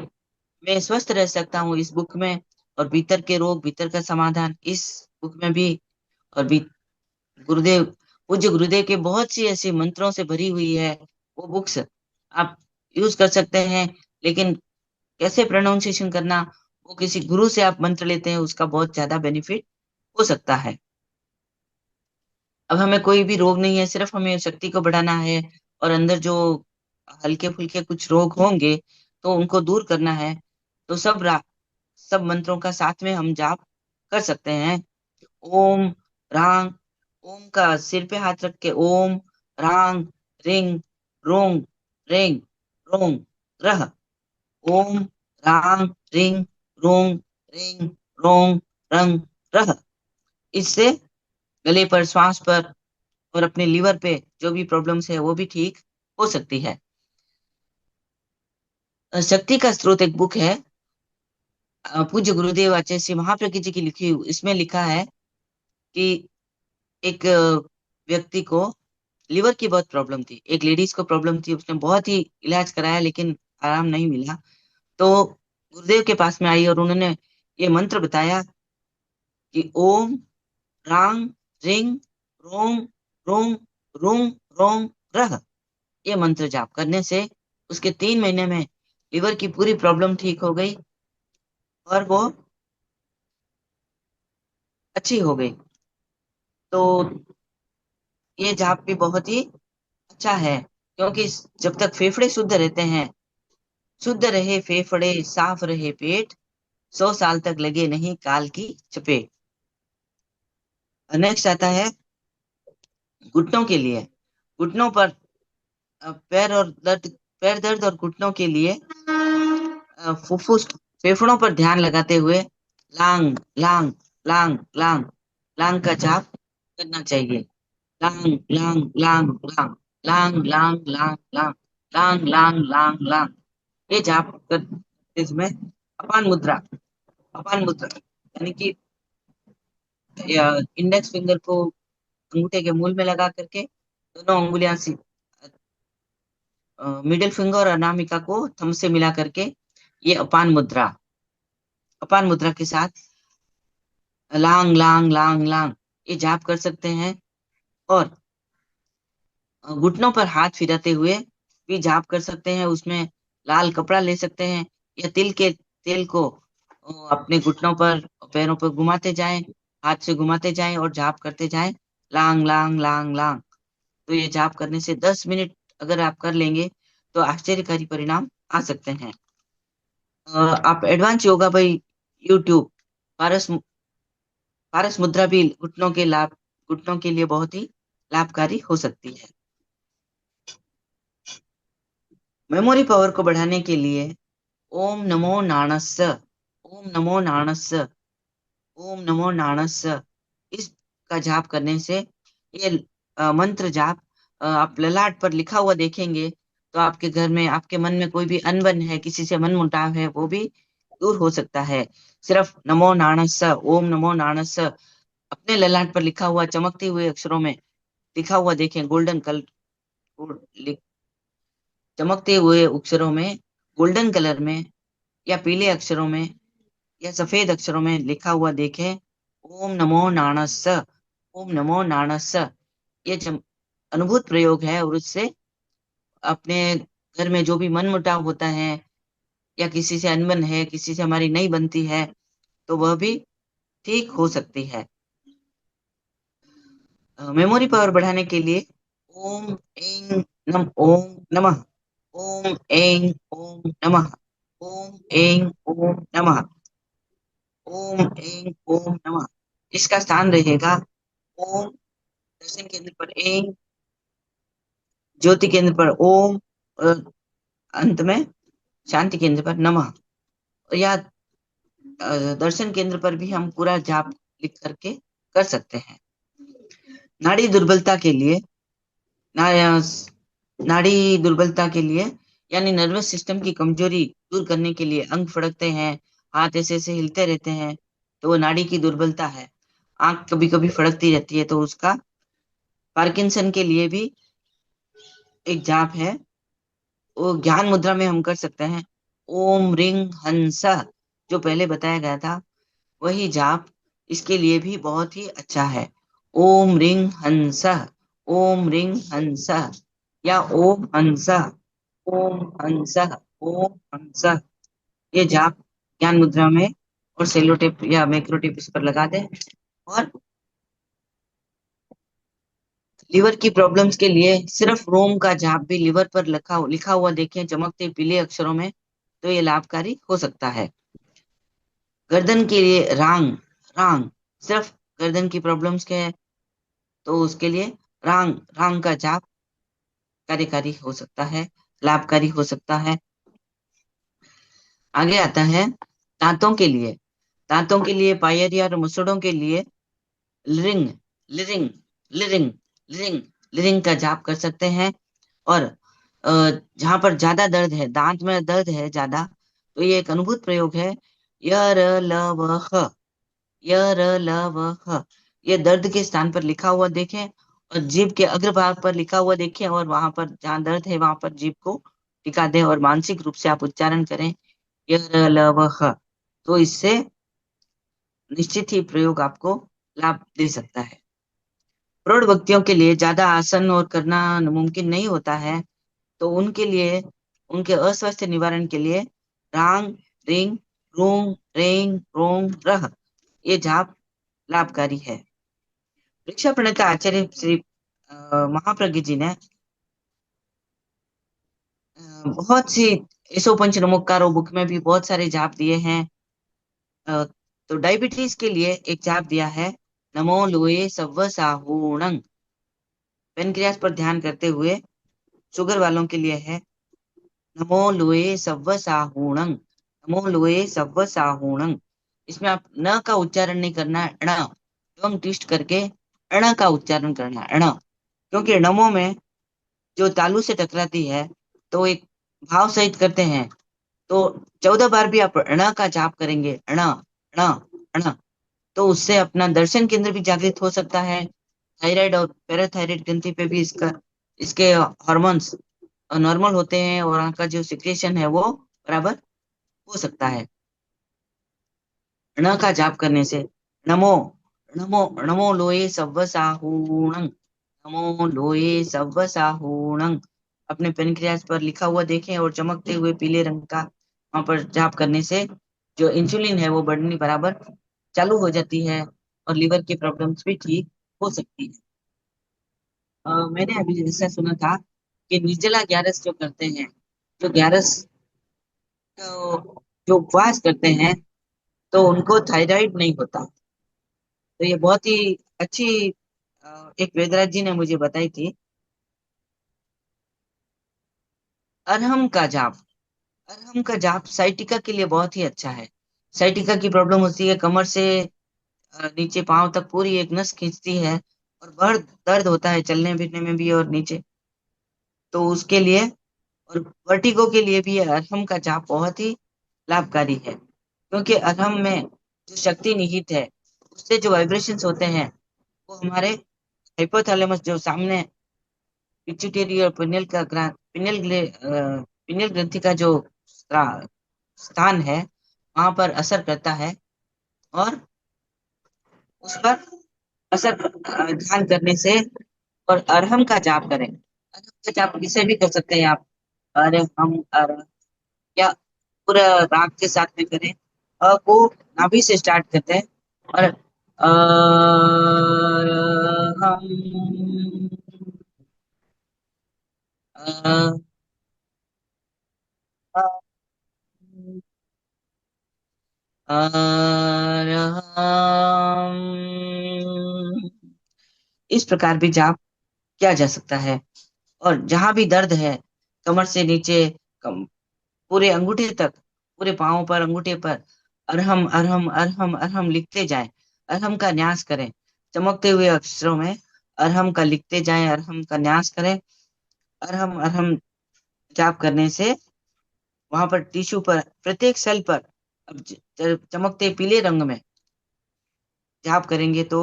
मैं स्वस्थ रह सकता हूँ इस बुक में, और भीतर के रोग, भीतर का समाधान इस बुक में भी। और भी गुरुदेव, पूज्य गुरुदेव के बहुत सी ऐसी मंत्रों से भरी हुई है वो बुक्स, आप यूज कर सकते हैं। लेकिन कैसे प्रोनाउंसिएशन करना, वो किसी गुरु से आप मंत्र लेते हैं, उसका बहुत ज्यादा बेनिफिट हो सकता है। अब हमें कोई भी रोग नहीं है, सिर्फ हमें शक्ति को बढ़ाना है, और अंदर जो हल्के फुल्के कुछ रोग होंगे तो उनको दूर करना है। तो सब मंत्रों का साथ में हम जाप कर सकते हैं। ओम रांग, ओम का सिर पे हाथ रख के ओम रांग रिंग रोंग रेंग रोंग रह। ओम रांग रिंग रोंग रेंग रोंग रंग रह। इससे गले पर, श्वास पर और अपने लीवर पे जो भी प्रॉब्लम्स है वो भी ठीक हो सकती है। शक्ति का स्रोत एक बुक है, पूज्य गुरुदेव आचार्य श्री महाप्रज्ञ जी की लिखी हुई। इसमें लिखा है कि एक व्यक्ति को लिवर की बहुत प्रॉब्लम थी, एक लेडीज को प्रॉब्लम थी, उसने बहुत ही इलाज कराया लेकिन आराम नहीं मिला। तो गुरुदेव के पास में आई और उन्होंने ये मंत्र बताया कि ओम रांग रिंग रोंग रोंग रोंग रोंग रह। ये मंत्र जाप करने से उसके 3 महीने में लिवर की पूरी प्रॉब्लम ठीक हो गई और वो अच्छी हो गई। तो ये जाप भी बहुत ही अच्छा है, क्योंकि जब तक फेफड़े शुद्ध रहते हैं, शुद्ध रहे फेफड़े साफ रहे पेट, 100 साल तक लगे नहीं काल की चपेट। नेक्स्ट आता है घुटनों के लिए। घुटनों पर पैर दर्द और घुटनों के लिए फुफ्फुस फेफड़ों पर ध्यान लगाते हुए लांग लांग लांग लांग लांग का जाप करना चाहिए। लांग लांग लांग लांग लांग लांग लांग लांग लांग लांग लांग लांग। ये जाप करते समय अपान मुद्रा, अपान मुद्रा यानी कि इंडेक्स फिंगर को अंगूठे के मूल में लगा करके दोनों उंगलियां मिडिल फिंगर और अनामिका को थंब से मिला करके, ये अपान मुद्रा, अपान मुद्रा के साथ लांग लांग लांग लांग ये जाप कर सकते हैं। और घुटनों पर हाथ फिराते हुए भी जाप कर सकते हैं। उसमें लाल कपड़ा ले सकते हैं या तिल के तेल को अपने घुटनों पर, पैरों पर घुमाते जाएं, हाथ से घुमाते जाएं और जाप करते जाएं, लांग लांग लांग लांग। तो ये जाप करने से 10 मिनट अगर आप कर लेंगे तो आश्चर्यकारी परिणाम आ सकते हैं। आप एडवांस योगा भाई यूट्यूब, पारस पारस मुद्रा भी घुटनों के लिए बहुत ही लाभकारी हो सकती है। मेमोरी पावर को बढ़ाने के लिए ओम नमो नाणस्य, ओम नमो नाणस्य, ओम नमो नाणस्य इसका जाप करने से, ये मंत्र जाप आप ललाट पर लिखा हुआ देखेंगे तो आपके घर में, आपके मन में कोई भी अनबन है, किसी से मन मुटाव है, वो भी दूर हो सकता है। सिर्फ नमो नाणस्य, ओम नमो नाणस्य अपने ललाट पर लिखा हुआ चमकते हुए अक्षरों में लिखा हुआ देखें, गोल्डन कलर, चमकते हुए अक्षरों में, गोल्डन कलर में या पीले अक्षरों में या सफेद अक्षरों में लिखा हुआ देखें, ओम नमो नाणस्य, ओम नमो नाणस्य। ये अनुभूत प्रयोग है, और उससे अपने घर में जो भी मन मुटाव होता है या किसी से अनबन है, किसी से हमारी नहीं बनती है, तो वह भी ठीक हो सकती है। मेमोरी पावर बढ़ाने के लिए ओम ऐं ओम नमः, ओम ऐं ओम नमः, ओम ऐं ओम नमः, ओम ऐं ओम नमः। इसका स्थान रहेगा ओम, दर्शन केंद्र पर ऐं, ज्योति केंद्र पर ओम, और अंत में शांति केंद्र पर नमः। या दर्शन केंद्र पर भी हम पूरा जाप लिख करके कर सकते हैं। नाड़ी दुर्बलता के लिए, ना, नाड़ी दुर्बलता के लिए यानी नर्वस सिस्टम की कमजोरी दूर करने के लिए अंग फड़कते हैं, हाथ ऐसे ऐसे हिलते रहते हैं, तो वो नाड़ी की दुर्बलता है। आंख कभी कभी फड़कती रहती है, तो उसका पार्किंसन के लिए भी एक जाप है, वो ज्ञान मुद्रा में हम कर सकते हैं। ओम रिंग हंस, जो पहले बताया गया था वही जाप इसके लिए भी बहुत ही अच्छा है। ओम रिंग हंस, ओम रिंग हंस, या ओम हंस, ओम हंस, ओम हंस। ये जाप ज्ञान मुद्रा में और सेलो टेप या मैक्रो टेप इस पर लगा दें। और लिवर की प्रॉब्लम्स के लिए सिर्फ रोम का जाप भी लिवर पर लिखा हुआ देखें चमकते पीले अक्षरों में, तो ये लाभकारी हो सकता है। गर्दन के लिए रांग, रांग सिर्फ गर्दन की प्रॉब्लम्स के है, तो उसके लिए रांग रांग का जाप कार्यकारी हो सकता है, लाभकारी हो सकता है। आगे आता है दांतों के लिए। दांतों के लिए पायरिया और मुसड़ों के लिए लिरिंग, लिरिंग, लिरिंग, लिरिंग, लिरिंग का जाप कर सकते हैं। और जहां पर ज्यादा दर्द है, दांत में दर्द है ज्यादा, तो ये एक अनुभूत प्रयोग है। यर लव ह, यर लव ह, ये दर्द के स्थान पर लिखा हुआ देखें और जीभ के अग्रभाग पर लिखा हुआ देखें, और वहां पर जहां दर्द है वहां पर जीभ को टिका दें और मानसिक रूप से आप उच्चारण करें यर लव ह। तो इससे निश्चित ही प्रयोग आपको लाभ दे सकता है। प्रौढ़ व्यक्तियों के लिए ज्यादा आसन और करना मुमकिन नहीं होता है, तो उनके लिए, उनके अस्वास्थ्य निवारण के लिए रांग रिंग रूंग रेंग रोंग रह, ये जाप लाभकारी है। परीक्षा प्रणेता आचार्य श्री महाप्रज्ञ जी ने बहुत सी एसो पंच नमोकारो बुक में भी बहुत सारे जाप दिए हैं। तो डायबिटीज के लिए एक जाप दिया है, नमो लोए सव्व साहूणं। पेनक्रियास पर ध्यान करते हुए शुगर वालों के लिए है, नमो लोए सव्व साहूणं, नमो लोए सव्व साहूणं। इसमें आप न का उच्चारण नहीं करना है, ण एवं ट्विस्ट करके अण का उच्चारण करना है, अण। क्योंकि नमो में जो तालु से टकराती है, तो एक भाव सहित करते हैं, तो 14 बार भी आप अण का जाप करेंगे, अण अण अण, तो उससे अपना दर्शन केंद्र भी जागृत हो सकता है। थायराइड और पैराथायराइड ग्रंथि पे भी इसके हार्मोन्स नॉर्मल होते हैं और उनका जो सिक्रेशन है वो बराबर हो सकता है। ण का जाप करने से नमो, नमो नमो लोए सव्व साहूणं, नमो लोए सव्व साहूणं। अपने पेनक्रियास पर लिखा हुआ देखें और चमकते हुए पीले रंग का वहां पर जाप करने से जो इंसुलिन है वो बढ़नी बराबर चालू हो जाती है और लीवर की प्रॉब्लम्स भी ठीक हो सकती है। मैंने अभी ऐसा सुना था कि निर्जला ग्यारस जो करते हैं, जो ग्यारस जो उपवास करते हैं, तो उनको थायराइड नहीं होता। तो ये बहुत ही अच्छी एक वेदराज जी ने मुझे बताई थी। अरहम का जाप, अरहम का जाप साइटिका के लिए बहुत ही अच्छा है। साइटिका की प्रॉब्लम होती है कमर से नीचे पांव तक पूरी एक नस खींचती है और बहुत दर्द होता है चलने फिरने में भी और नीचे, तो उसके लिए और वर्टिगो के लिए भी अरहम का जाप बहुत ही लाभकारी है। क्योंकि अरहम में जो शक्ति निहित है, उससे जो वाइब्रेशंस होते हैं वो हमारे हाइपोथैलेमस, जो सामने पिट्यूटरी और पिनियल ग्रंथि का जो स्थान है, वहां पर असर करता है और उस पर असर ध्यान करने से। और अरहम का जाप करें, अरहम का जाप इसे भी कर सकते हैं आप, अरे हम या पूरा राग के साथ में करें। को नाभि से स्टार्ट करते हैं और हम इस प्रकार भी जाप किया जा सकता है। और जहां भी दर्द है, कमर से नीचे, पूरे अंगूठे तक, पूरे पांव पर अंगूठे पर अरहम अरहम अरहम अरहम लिखते जाएं। अरहम का न्यास करें, चमकते हुए अक्षरों में अरहम का लिखते जाएं, अरहम का न्यास करें, अरहम अरहम जाप करने से वहां पर टिश्यू पर प्रत्येक सेल पर अब चमकते पीले रंग में जाप करेंगे तो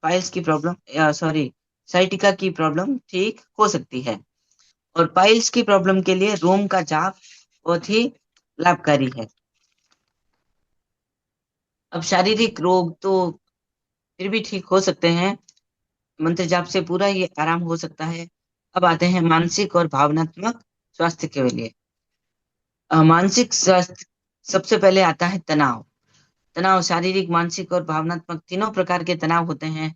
पाइल्स की प्रॉब्लम सॉरी साइटिका की प्रॉब्लम ठीक हो सकती है। और पाइल्स की प्रॉब्लम के लिए रोम का जाप बहुत ही लाभकारी है। अब शारीरिक रोग तो फिर भी ठीक हो सकते हैं, मंत्र जाप से पूरा ये आराम हो सकता है। अब आते हैं मानसिक और भावनात्मक स्वास्थ्य के लिए। मानसिक स्वास्थ्य सबसे पहले आता है तनाव। तनाव शारीरिक, मानसिक और भावनात्मक तीनों प्रकार के तनाव होते हैं।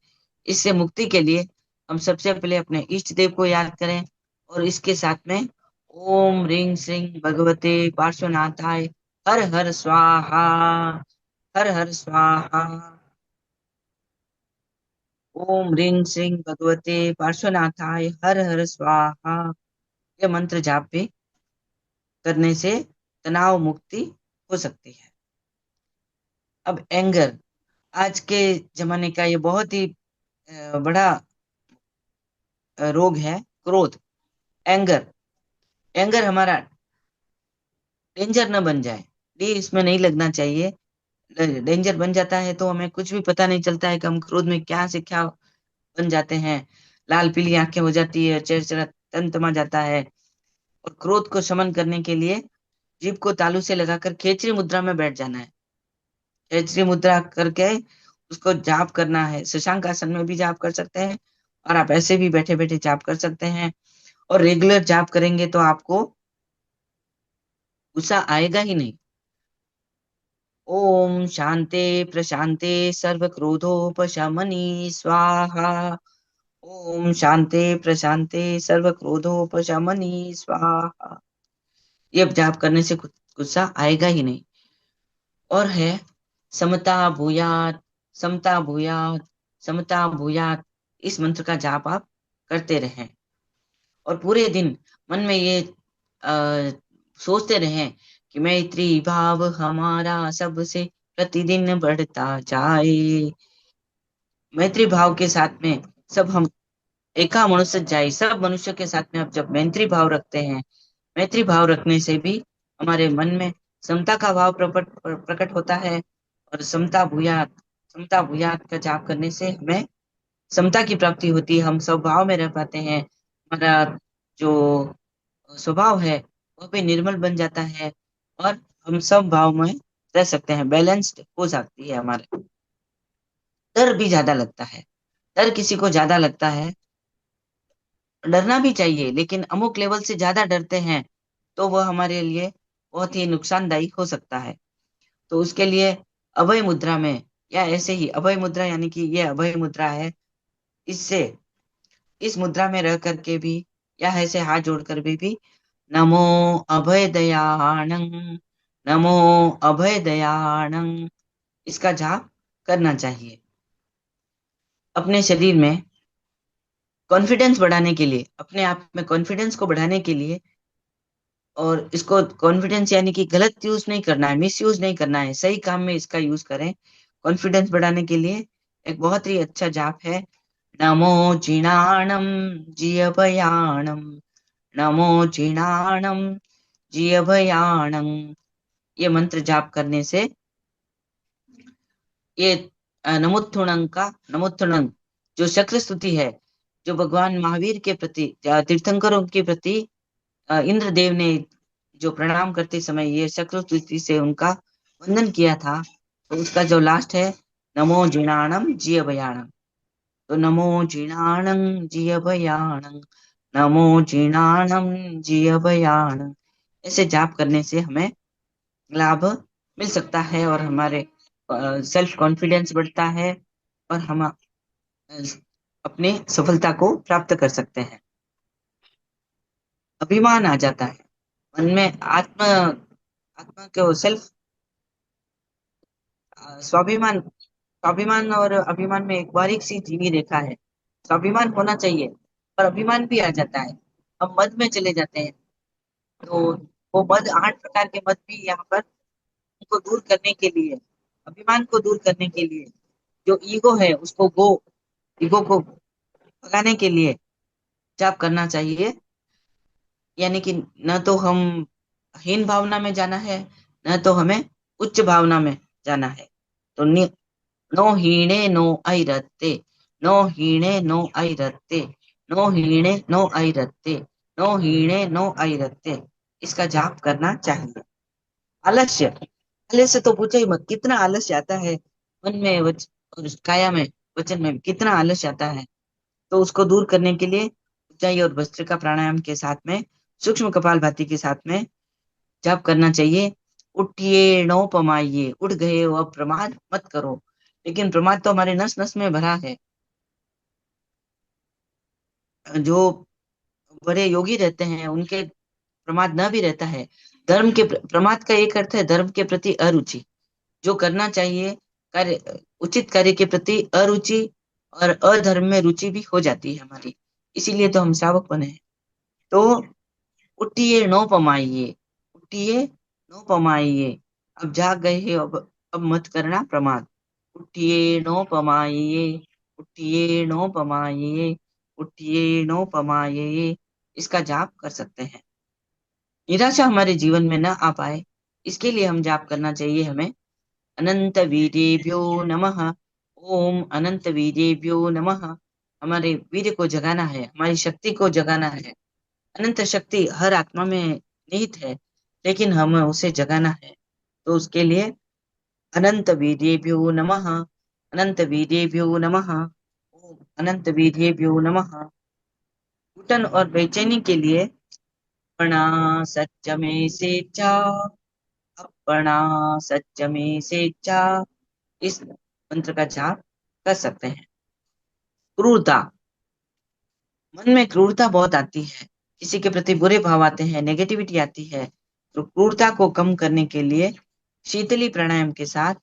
इससे मुक्ति के लिए हम सबसे पहले अपने इष्ट देव को याद करें और इसके साथ में ओम ह्रीं श्रीं भगवते पार्श्वनाथाय हर हर स्वाहा, हर हर स्वाहा, ओम ह्रीं श्रीं भगवते पार्श्वनाथाय हर हर स्वाहा। ये मंत्र जाप भी करने से तनाव मुक्ति हो सकती है। अब एंगर, आज के जमाने का ये बहुत ही बड़ा रोग है, क्रोध, एंगर। एंगर हमारा डेंजर न बन जाए, ये इसमें नहीं लगना चाहिए। डेंजर बन जाता है तो हमें कुछ भी पता नहीं चलता है कि हम क्रोध में क्या से क्या बन जाते हैं। लाल पीली आंखें हो जाती है, चेहरा तमतमा जाता है। और क्रोध को शमन करने के लिए जीभ को तालू से लगाकर खेचरी मुद्रा में बैठ जाना है। खेचरी मुद्रा करके उसको जाप करना है। शशांक आसन में भी जाप कर सकते हैं और आप ऐसे भी बैठे बैठे जाप कर सकते हैं। और रेगुलर जाप करेंगे तो आपको गुस्सा आएगा ही नहीं। ओम शांते प्रशांते सर्व क्रोधोपशमनी स्वाहा, ओम शांते प्रशांते सर्व क्रोधोपशमनी स्वाहा। ये जाप करने से गुस्सा आएगा ही नहीं। और है समता भूयात, समता भूयात, समता भूयात। इस मंत्र का जाप आप करते रहें और पूरे दिन मन में ये सोचते रहें कि मैत्री भाव हमारा सबसे प्रतिदिन बढ़ता जाए। मैत्री भाव के साथ में सब हम एका मनुष्य जाए। सब मनुष्य के साथ में अब जब मैत्री भाव रखते हैं, मैत्री भाव रखने से भी हमारे मन में समता का भाव प्रकट होता है। और समता भूयात का जाप करने से हमें समता की प्राप्ति होती है। हम स्वभाव में रह पाते हैं। हमारा जो स्वभाव है वह भी निर्मल बन जाता है और हम सब भाव में रह सकते हैं, बैलेंस्ड हो जाती है हमारे। डर भी ज्यादा लगता है, डर किसी को ज्यादा लगता है, डरना भी चाहिए, लेकिन अमुक लेवल से ज्यादा डरते हैं तो वह हमारे लिए बहुत ही नुकसानदायी हो सकता है। तो उसके लिए अभय मुद्रा में या ऐसे ही अभय मुद्रा, यानी कि ये अभय मुद्रा है, इससे इस मुद्रा में रह करके भी या ऐसे हाथ जोड़कर भी नमो अभय दयाणं, नमो अभय दयाणं, इसका जाप करना चाहिए। अपने शरीर में कॉन्फिडेंस बढ़ाने के लिए, अपने आप में कॉन्फिडेंस को बढ़ाने के लिए, और इसको कॉन्फिडेंस यानी कि गलत यूज नहीं करना है, मिस यूज नहीं करना है, सही काम में इसका यूज करें। कॉन्फिडेंस बढ़ाने के लिए एक बहुत ही अच्छा जाप है, नमो जिणाणम जियभयाणम, नमो जिणाणम जियभयाणम। ये मंत्र जाप करने से ये नमोत्थुणं जो शक्र स्तुति है, जो भगवान महावीर के प्रति, तीर्थंकरों के प्रति इंद्रदेव ने जो प्रणाम करते समय ये शक्र स्तुति से उनका वंदन किया था, तो उसका जो लास्ट है नमो जिणाणम जियभयाणम। तो नमो जिणाणं जियभयाणं, नमो जिणाणं जियभयाणं, ऐसे जाप करने से हमें लाभ मिल सकता है और हमारे सेल्फ कॉन्फिडेंस बढ़ता है और हम अपनी सफलता को प्राप्त कर सकते हैं। अभिमान आ जाता है मन में, आत्म आत्मा को सेल्फ स्वाभिमान, स्वाभिमान और अभिमान में एक बारीक सी धीमी रेखा है। स्वाभिमान होना चाहिए और अभिमान भी आ जाता है, हम मद में चले जाते हैं। तो वो मद, 8 प्रकार के मद भी यहाँ पर उनको दूर करने के लिए, अभिमान को दूर करने के लिए, जो ईगो है उसको ईगो को भगाने के लिए जाप करना चाहिए। यानी कि न तो हम हीन भावना में जाना है, न तो हमें उच्च भावना में जाना है। तो नो हीणे नो ऐरत्ते, नो हीणे नो ऐरत्ते, नो हीणे नो ऐरत्ते, नो हीणे नो ऐरत्ते, इसका जाप करना चाहिए। आलस्य, आलस्य तो पूछो ही मत, कितना आलस्य आता है मन में और काया में, वचन में कितना आलस्य आता है। तो उसको दूर करने के लिए ऊंचाई और भस्त्रिका प्राणायाम के साथ में, सूक्ष्म कपालभाति के साथ में जाप करना चाहिए। उठिए नो पमाइए, उठ गए हो अब प्रमाद मत करो। लेकिन प्रमाद तो हमारे नस नस में भरा है। जो बड़े योगी रहते हैं उनके प्रमाद न भी रहता है। धर्म के प्रमाद का एक अर्थ है धर्म के प्रति अरुचि, जो करना चाहिए कार्य, उचित कार्य के प्रति अरुचि, और अधर्म में रुचि भी हो जाती है हमारी, इसीलिए तो हम सावक बने हैं। तो उठिए नो पमाइए, उठिए नो पमाइए, अब जाग गए हैं, अब मत करना प्रमाद। उठिए नो पमाइए, उठिए नो पमाइए, उठिए नो पमाइए, इसका जाप कर सकते हैं। निराशा हमारे जीवन में न आ पाए, इसके लिए हम जाप करना चाहिए हमें। अनंत वीरेभ्यो नमः, ओम अनंत वीरेभ्यो नमः। हमारे वीर को जगाना है, हमारी शक्ति को जगाना है। अनंत शक्ति हर आत्मा में निहित है, लेकिन हमें उसे जगाना है। तो उसके लिए अनंत वीर्येभ्यो नमः, अनंत वीर्येभ्यो नमः, ओम अनंत वीर्येभ्यो नमः। घुटन और बेचैनी के लिए अपना सच में से चा, अपना सच में से चा, इस मंत्र का जाप कर सकते हैं। क्रूरता, मन में क्रूरता बहुत आती है, किसी के प्रति बुरे भाव आते हैं, नेगेटिविटी आती है। तो क्रूरता को कम करने के लिए शीतली प्राणायाम के साथ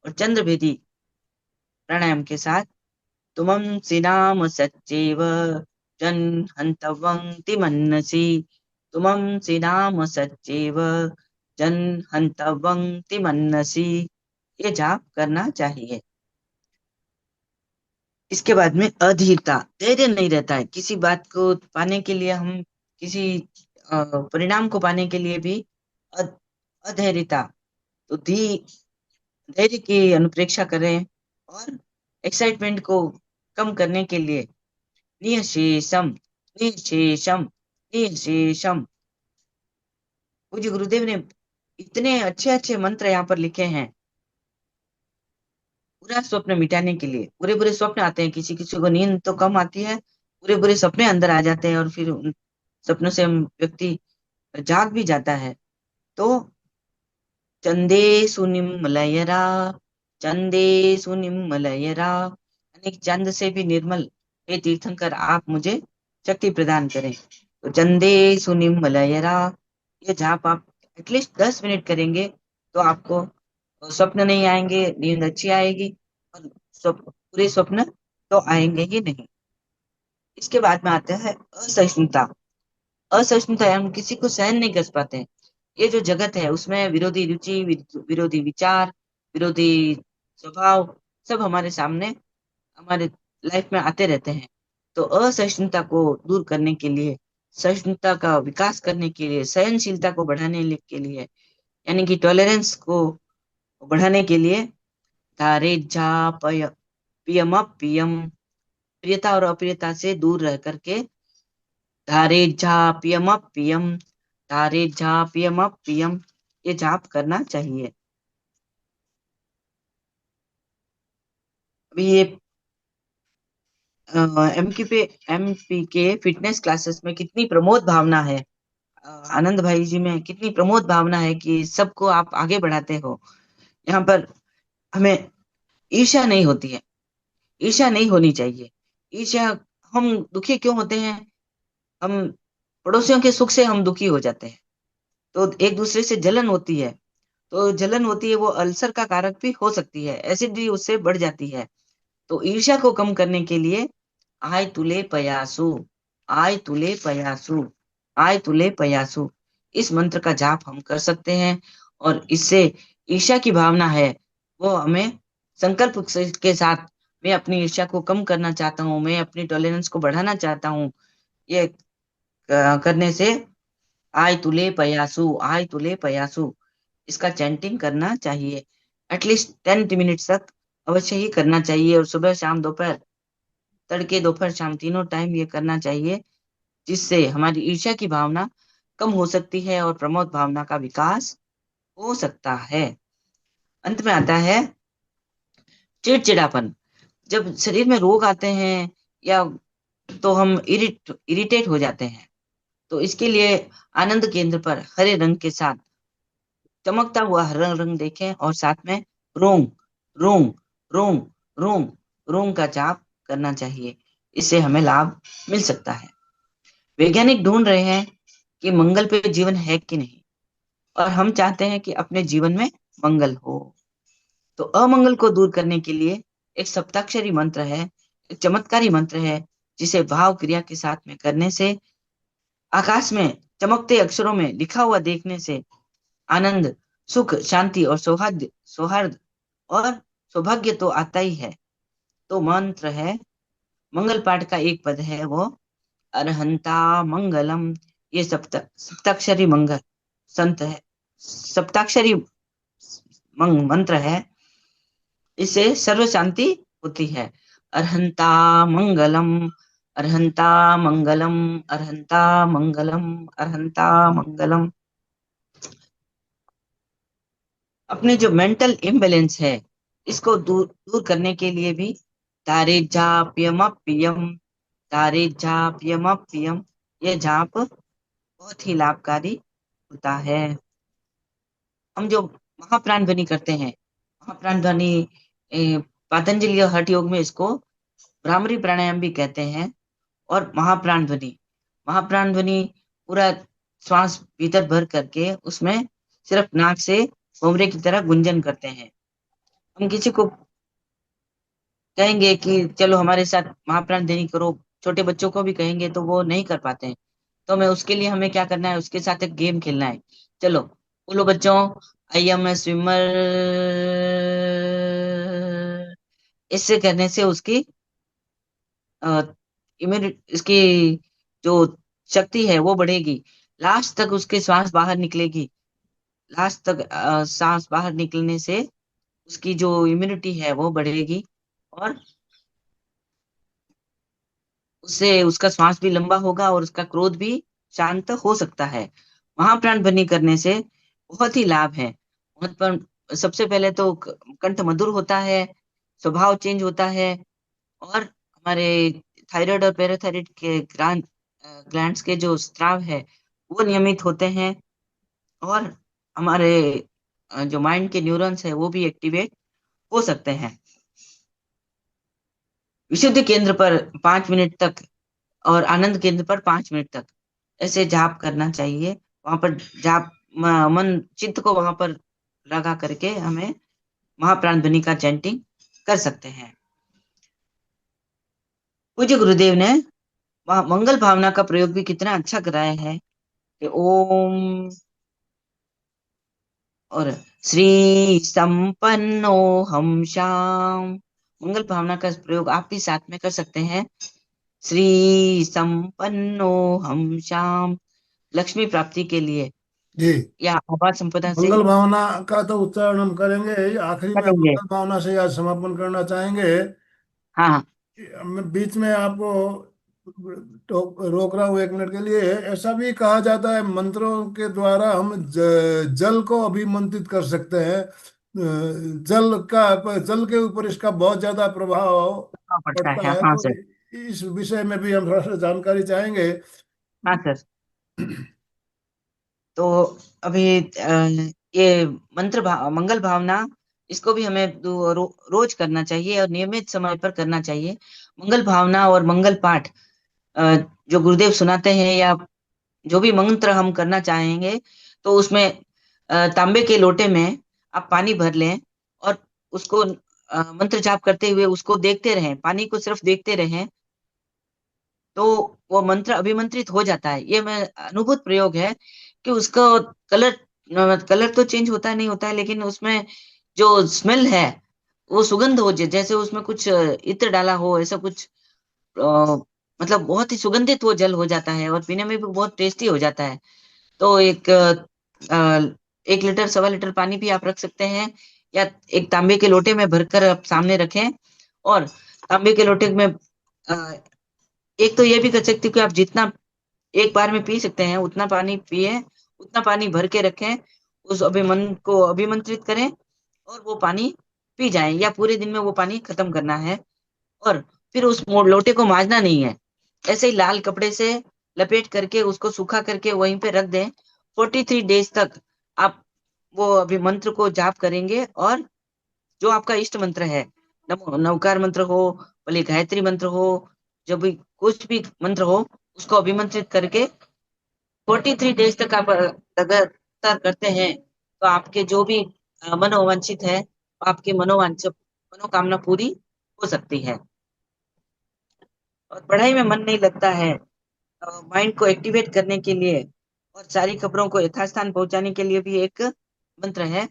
और चंद्रभेदी प्राणायाम के साथ तुमं सिनाम सच्चेव जन हंतवं तिमन्नसि, तुमं सिनाम सच्चेव जन हंतवं तिमन्नसि, ये जाप करना चाहिए। इसके बाद में अधीरता, धैर्य नहीं रहता है किसी बात को पाने के लिए, हम किसी परिणाम को पाने के लिए भी अधैर्यता। तो धैर्य की अनुप्रेक्षा करें, और एक्साइटमेंट को कम करने के लिए निःशेषम, निःशेषम, निःशेषम। पूज्य गुरुदेव ने इतने अच्छे अच्छे मंत्र यहाँ पर लिखे हैं पूरा स्वप्न मिटाने के लिए। बुरे बुरे स्वप्न आते हैं, किसी किसी को नींद तो कम आती है, बुरे बुरे सपने अंदर आ जाते हैं, और फिर उन सपनों से व्यक्ति जाग भी जाता है। तो चंदे सुनिमलयरा, चंदे सुनिमलयरा, यानी कि चंद से भी निर्मल हे तीर्थंकर आप मुझे शक्ति प्रदान करें। तो चंदे सुनिमलयरा, ये जाप आप एटलीस्ट 10 मिनट करेंगे तो आपको स्वप्न नहीं आएंगे, नींद अच्छी आएगी, और पूरे स्वप्न तो आएंगे ही नहीं। इसके बाद में आता है असहिष्णुता। असहिष्णुता, हम किसी को सहन नहीं कर पाते हैं। ये जो जगत है उसमें विरोधी रुचि, विरोधी विचार, विरोधी स्वभाव सब हमारे सामने, हमारे लाइफ में आते रहते हैं। तो असहिष्णुता को दूर करने के लिए, सहिष्णुता का विकास करने के लिए, सहनशीलता को बढ़ाने के लिए, यानी कि टॉलरेंस को बढ़ाने के लिए धारे जा पय पियम पियम, प्रियता और अप्रियता से दूर रह करके धारे जा पियम पियम, धारे जा पियम पियम, ये जाप करना चाहिए। अभी ये एमपी के फिटनेस क्लासेस में कितनी प्रमोद भावना है, आनंद भाई जी में कितनी प्रमोद भावना है कि सबको आप आगे बढ़ाते हो। यहाँ पर हमें ईर्ष्या नहीं होती है, ईर्ष्या नहीं होनी चाहिए। ईर्ष्या, हम दुखी क्यों होते हैं, हम पड़ोसियों के सुख से हम दुखी हो जाते हैं, तो एक दूसरे से जलन होती है। तो जलन होती है, वो अल्सर का कारक भी हो सकती है, एसिडिटी उससे बढ़ जाती है। तो ईर्ष्या को कम करने के लिए आय तुले पयासु, आय तुले पयासु, आय तुले पयासु, इस मंत्र का जाप हम कर सकते हैं। और इससे ईर्ष्या की भावना है वो हमें संकल्प के साथ, मैं अपनी ईर्ष्या को कम करना चाहता हूँ, मैं अपनी टॉलरेंस को बढ़ाना चाहता हूँ, ये करने से आय तुले पयासु, आय तुले पयासु, इसका चैंटिंग करना चाहिए। एटलीस्ट 10 मिनट्स तक अवश्य ही करना चाहिए। और सुबह शाम दोपहर, तड़के दोपहर शाम तीनों टाइम ये करना चाहिए, जिससे हमारी ईर्ष्या की भावना कम हो सकती है और प्रमोद भावना का विकास हो सकता है। अंत में आता है चिड़चिड़ापन। जब शरीर में रोग आते हैं या तो हम इरिटेट हो जाते हैं, तो इसके लिए आनंद केंद्र पर हरे रंग के साथ चमकता हुआ हरा रंग देखें और साथ में रोम रोम रोम रोम रोम का जाप करना चाहिए। इससे हमें लाभ मिल सकता है। वैज्ञानिक ढूंढ रहे हैं कि मंगल पे जीवन है कि नहीं, और हम चाहते हैं कि अपने जीवन में मंगल हो। तो अमंगल को दूर करने के लिए एक सप्ताक्षरी मंत्र है, एक चमत्कारी मंत्र है, जिसे भाव क्रिया के साथ में करने से, आकाश में चमकते अक्षरों में लिखा हुआ देखने से आनंद, सुख, शांति और सौहार्द सौहार्द और सौभाग्य तो आता ही है। तो मंत्र है, मंगल पाठ का एक पद है वो अरहंता मंगलम। ये सप्ताक्षरी मंगल संत है, सप्ताक्षरी मंत्र है। इससे सर्व शांति होती है। अरहंता मंगलम, अरहंता मंगलम, अरहंता मंगलम, अरहंता मंगलम। अपने जो मेंटल इम्बैलेंस है, इसको दूर दूर करने के लिए भी तारे जाप्यमप्यम, तारे जाप्यमप्यम, ये जाप बहुत ही लाभकारी होता है। हम जो महाप्राण ध्वनि करते हैं, महाप्राण ध्वनि पातंजलि हठ योग में इसको भ्रामरी प्राणायाम भी कहते हैं। और महाप्राण ध्वनि पूरा श्वास भीतर भर करके उसमें सिर्फ नाक से भंवरे की तरह गुंजन करते हैं। हम किसी को कहेंगे कि चलो हमारे साथ महाप्राण ध्वनि करो, छोटे बच्चों को भी कहेंगे तो वो नहीं कर पाते हैं। तो मैं उसके लिए हमें क्या करना है, उसके साथ एक गेम खेलना है। चलो बोलो बच्चों, आई एम ए स्विमर। इससे करने से उसकी इम्यूनिटी, इसकी जो शक्ति है वो बढ़ेगी। लास्ट तक उसके श्वास बाहर निकलेगी। लास्ट तक सांस बाहर निकलने से उसकी जो इम्यूनिटी है वो बढ़ेगी, और उससे उसका श्वास भी लंबा होगा और उसका क्रोध भी शांत हो सकता है। महाप्राण ध्वनि करने से बहुत ही लाभ है। सबसे पहले तो कंठ मधुर होता है, स्वभाव चेंज होता है, और हमारे थायराइड और पैराथायराइड के ग्लैंड्स के जो स्राव है वो नियमित होते हैं, और हमारे जो माइंड के न्यूरॉन्स है वो भी एक्टिवेट हो सकते हैं। विशुद्ध केंद्र पर 5 मिनट तक और आनंद केंद्र पर 5 मिनट तक ऐसे जाप करना चाहिए। वहां पर जाप मन चित्त को वहां पर लगा करके हमें महाप्राण ध्वनि का चैंटिंग कर सकते हैं। पूज्य गुरुदेव ने वहां मंगल भावना का प्रयोग भी कितना अच्छा कराया है कि ओम और श्री संपन्नो हम श्याम। मंगल भावना का प्रयोग आप भी साथ में कर सकते हैं। श्री संपन्नो हम श्याम, लक्ष्मी प्राप्ति के लिए जी। या आवाज संपदा से मंगल भावना का तो उच्चारण हम करेंगे ही। आखिरी में करेंगे। मंगल भावना से आज समापन करना चाहेंगे। हाँ हाँ। मैं बीच में आपको रोक रहा हूँ 1 मिनट के लिए। ऐसा भी कहा जाता है मंत्रों के द्वारा हम जल को अभिमंत्रित कर सकते हैं। जल के ऊपर इसका बहुत ज्यादा प्रभाव हाँ, पड़ता पड़ता है। है। हाँ तो सर। इस विषय में भी हम थोड़ा सा जानकारी चाहेंगे। हाँ सर। तो अभी ये मंगल भावना, इसको भी हमें रोज करना चाहिए और नियमित समय पर करना चाहिए। मंगल भावना और मंगल पाठ अ, जो गुरुदेव सुनाते हैं या जो भी मंत्र हम करना चाहेंगे, तो उसमें तांबे के लोटे में आप पानी भर लें और उसको मंत्र जाप करते हुए उसको देखते रहें, पानी को सिर्फ देखते रहें, तो वो मंत्र अभिमंत्रित हो जाता है। ये मैं अनुभूत प्रयोग है कि उसका कलर कलर तो चेंज होता है नहीं होता है, लेकिन उसमें जो स्मेल है वो सुगंध हो, जैसे उसमें कुछ इत्र डाला हो, ऐसा कुछ मतलब बहुत ही सुगंधित वो जल हो जाता है और पीने में भी बहुत टेस्टी हो जाता है। तो 1 लीटर 1.25 लीटर पानी भी आप रख सकते हैं, या एक तांबे के लोटे में भरकर आप सामने रखें। और तांबे के लोटे में एक तो ये भी कर सकते हो कि आप जितना एक बार में पी सकते हैं उतना पानी पिए, उतना पानी भर के रखें, उस अभिमन को अभिमंत्रित करें और वो पानी पी जाएं, या पूरे दिन में वो पानी खत्म करना है। और फिर उस लोटे को मांजना नहीं है, ऐसे ही लाल कपड़े से लपेट करके उसको सूखा करके वहीं पे रख दें। 43 डेज तक आप वो अभी मंत्र को जाप करेंगे, और जो आपका इष्ट मंत्र है, नवकार मंत्र हो, भले गायत्री मंत्र हो, जब भी कुछ भी मंत्र हो, उसको अभिमंत्रित करके 43 डेज तक आप लगातार करते हैं, तो आपके जो भी मनोवांछित है, आपकी मनोवांछित मनोकामना पूरी हो सकती है। और पढ़ाई में मन नहीं लगता है, माइंड को एक्टिवेट करने के लिए और सारी खबरों को यथास्थान पहुंचाने के लिए भी एक मंत्र है,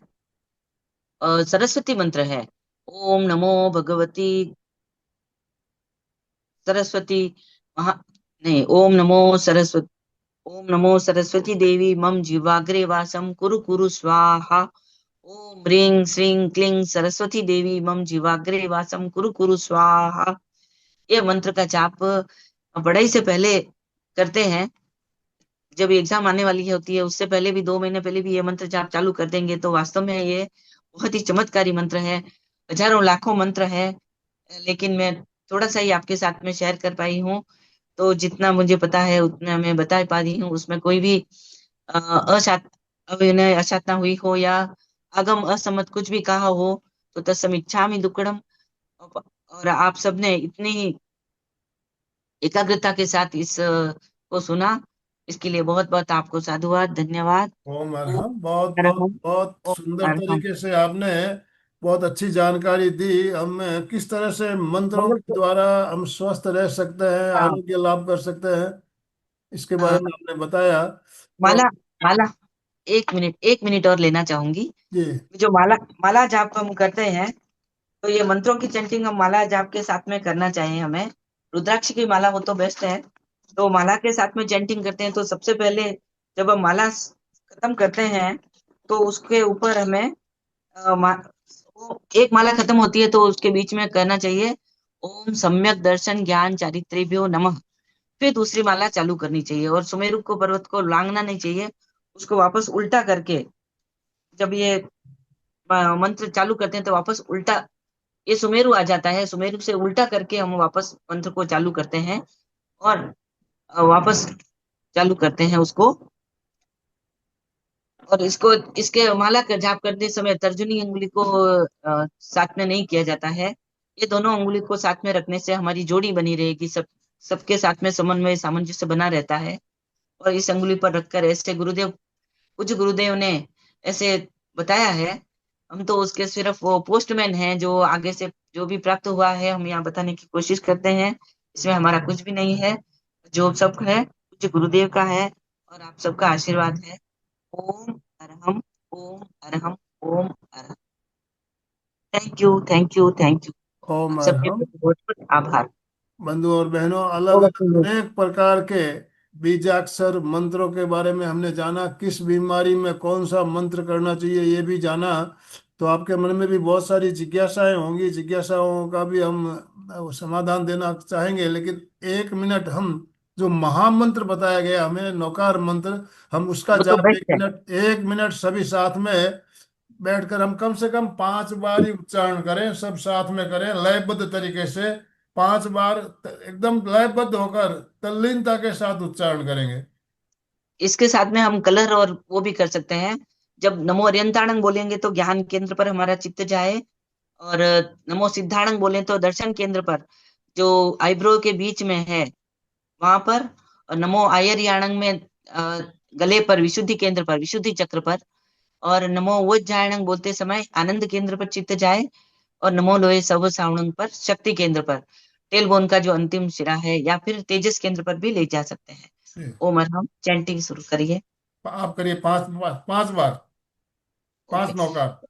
सरस्वती मंत्र है। ओम नमो भगवती सरस्वती महा नहीं, ओम नमो सरस्वती देवी मम जीवाग्रे वासम कुरु कुरु स्वाहा। ओम ह्रीं श्रीं क्लीं सरस्वती देवी मम जीवाग्रे वासम कुरु कुरु स्वाहा। ये मंत्र का जाप पढ़ाई से पहले करते हैं। जब एग्जाम आने वाली होती है उससे पहले भी, 2 महीने पहले भी ये मंत्र जाप चालू कर देंगे, तो वास्तव में ये बहुत ही चमत्कारी मंत्र है। हजारों लाखों मंत्र है, लेकिन मैं थोड़ा सा ही आपके साथ में शेयर कर पाई हूँ। तो जितना मुझे पता है उतना मैं बता पा रही हूँ। उसमें कोई भी अशात अभिनय अशातना हुई हो, या अगम असम्मत कुछ भी कहा हो, तो तत्समिच्छामि दुक्कडम। और आप सबने इतनी एकाग्रता के साथ इस को सुना, इसके लिए बहुत बहुत आपको साधुवाद, धन्यवाद। ओम ओम अरहम। बहुत बहुत अरहम, बहुत ओम सुंदर अरहम। तरीके से आपने बहुत अच्छी जानकारी दी हमें, किस तरह से मंत्रों मंगल के को द्वारा हम स्वस्थ रह सकते हैं, हाँ, आरोग्य लाभ कर सकते हैं, इसके बारे हाँ, में आपने बताया। तो माला माला 1 मिनट और लेना चाहूंगी। जी। जो माला माला जाप हम करते हैं, तो ये मंत्रों की चैंटिंग हम माला जाप के साथ में करना चाहिए हमें। रुद्राक्ष की माला हो तो बेस्ट है। तो माला के साथ में चैंटिंग करते हैं, तो सबसे पहले जब हम माला खत्म करते हैं, तो उसके ऊपर हमें एक माला खत्म होती है तो उसके बीच में कहना चाहिए, ओम सम्यक दर्शन ज्ञान चारित्रेभ्यो नमः। फिर दूसरी माला चालू करनी चाहिए, और सुमेरु को पर्वत को लांघना नहीं चाहिए, उसको वापस उल्टा करके, जब ये मंत्र चालू करते हैं तो वापस उल्टा, ये सुमेरु आ जाता है, सुमेरु से उल्टा करके हम वापस मंत्र को चालू करते हैं, और वापस चालू करते हैं उसको। और इसको इसके माला का जाप करते समय तर्जनी अंगुली को साथ में नहीं किया जाता है। ये दोनों अंगुली को साथ में रखने से हमारी जोड़ी बनी रहेगी, सबके साथ में समन्वय सामंजस्य बना रहता है। और इस अंगुली पर रखकर ऐसे कुछ गुरुदेव ने ऐसे बताया है। हम तो उसके सिर्फ वो पोस्टमैन हैं, जो आगे से जो भी प्राप्त हुआ है हम यहाँ बताने की कोशिश करते हैं। इसमें हमारा कुछ भी नहीं है, जो सब है कुछ गुरुदेव का है, और आप सबका आशीर्वाद है। ओम अरहम, ओम अरहम, ओम अरहम। Thank you, thank you, thank you. ओम आप सबके अरहम। प्रति बहुत बहुत आभार। बंधु और बहनों, अलग ओवर अलग टू यू। अनेक प्रकार के बीजाक्षर मंत्रों के बारे में हमने जाना, किस बीमारी में कौन सा मंत्र करना चाहिए ये भी जाना। तो आपके मन में भी बहुत सारी जिज्ञासाएं होंगी, जिज्ञासाओं का भी हम समाधान देना चाहेंगे, लेकिन 1 मिनट हम जो महामंत्र बताया गया हमें, नौकार मंत्र, हम उसका वो तो जाप एक बेस्ट है। मिनट 1 मिनट सभी साथ में बैठकर हम कम से कम 5 बार ही उच्चारण करें, सब साथ में करें लयबद्ध तरीके से। 5 बार एकदम लयबद्ध होकर तल्लीनता के साथ उच्चारण करेंगे। इसके साथ में हम कलर और वो भी कर सकते हैं। जब नमो अरियंताणंग बोलेंगे तो ज्ञान केंद्र पर हमारा चित्त जाए, और नमो सिद्धाणंग बोले तो दर्शन केंद्र पर, जो आईब्रो के बीच में है वहां पर। और नमो आयर्याणंग में गले पर विशुद्धि केंद्र पर, विशुद्धि चक्र पर। और नमो वज्जायणंग बोलते समय आनंद केंद्र पर चित्त जाए। और नमो लोहे सब सावणंग पर शक्ति केंद्र पर, टेलबोन का जो अंतिम सिरा है, या फिर तेजस केंद्र पर भी ले जा सकते हैं। ओम अरहम चैंटिंग शुरू करिए। आप करिए 5 बार, 5 बार, ओके। 5 नौकार,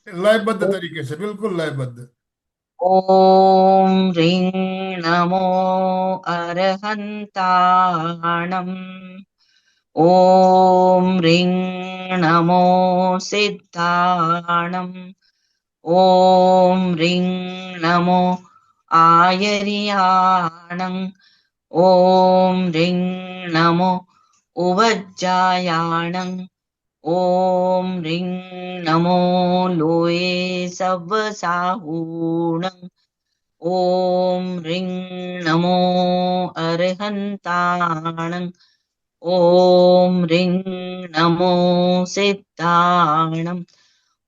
लयबद्ध तरीके से, बिल्कुल लयबद्ध। ओम ह्रीं नमो अरहंताणम। ॐ ह्रीं नमो सिद्धाणम् ॐ ह्रीं नमो आयर्याणम् ॐ ह्रीं नमो उवज्जायाणम् ॐ ह्रीं नमो लोये सव्वसाहूणम् ॐ ह्रीं नमो अर्हन्ताणम् ॐ ह्रीं नमो सिद्धाणम्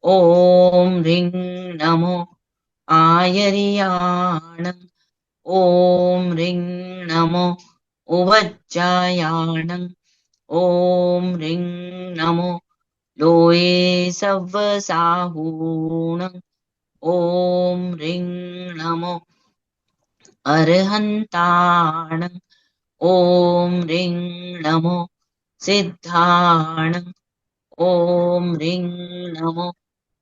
ॐ ह्रीं नमो आयर्याणम् ॐ ह्रीं नमो उवज्जायाणम् ॐ ह्रीं नमो लोये सव्वसाहूणम् ॐ ह्रीं नमो अर्हन्ताणम् ॐ ह्रीं नमो सिद्धाणम् ॐ ह्रीं नमो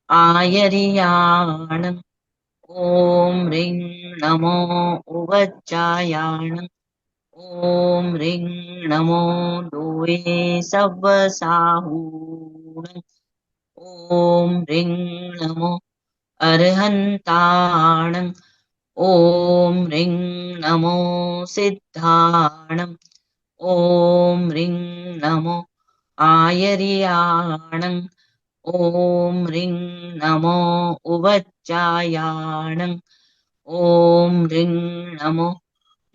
आयर्याणम् ॐ ह्रीं नमो उवज्जायाणम् ॐ ह्रीं नमो लोये सव्वसाहूणम् ॐ ह्रीं नमो अर्हन्ताणम् ॐ ह्रीं नमो सिद्धाणम् ॐ ह्रीं नमो आयर्याणम् ॐ ह्रीं नमो उवज्जायाणम् ॐ ह्रीं नमो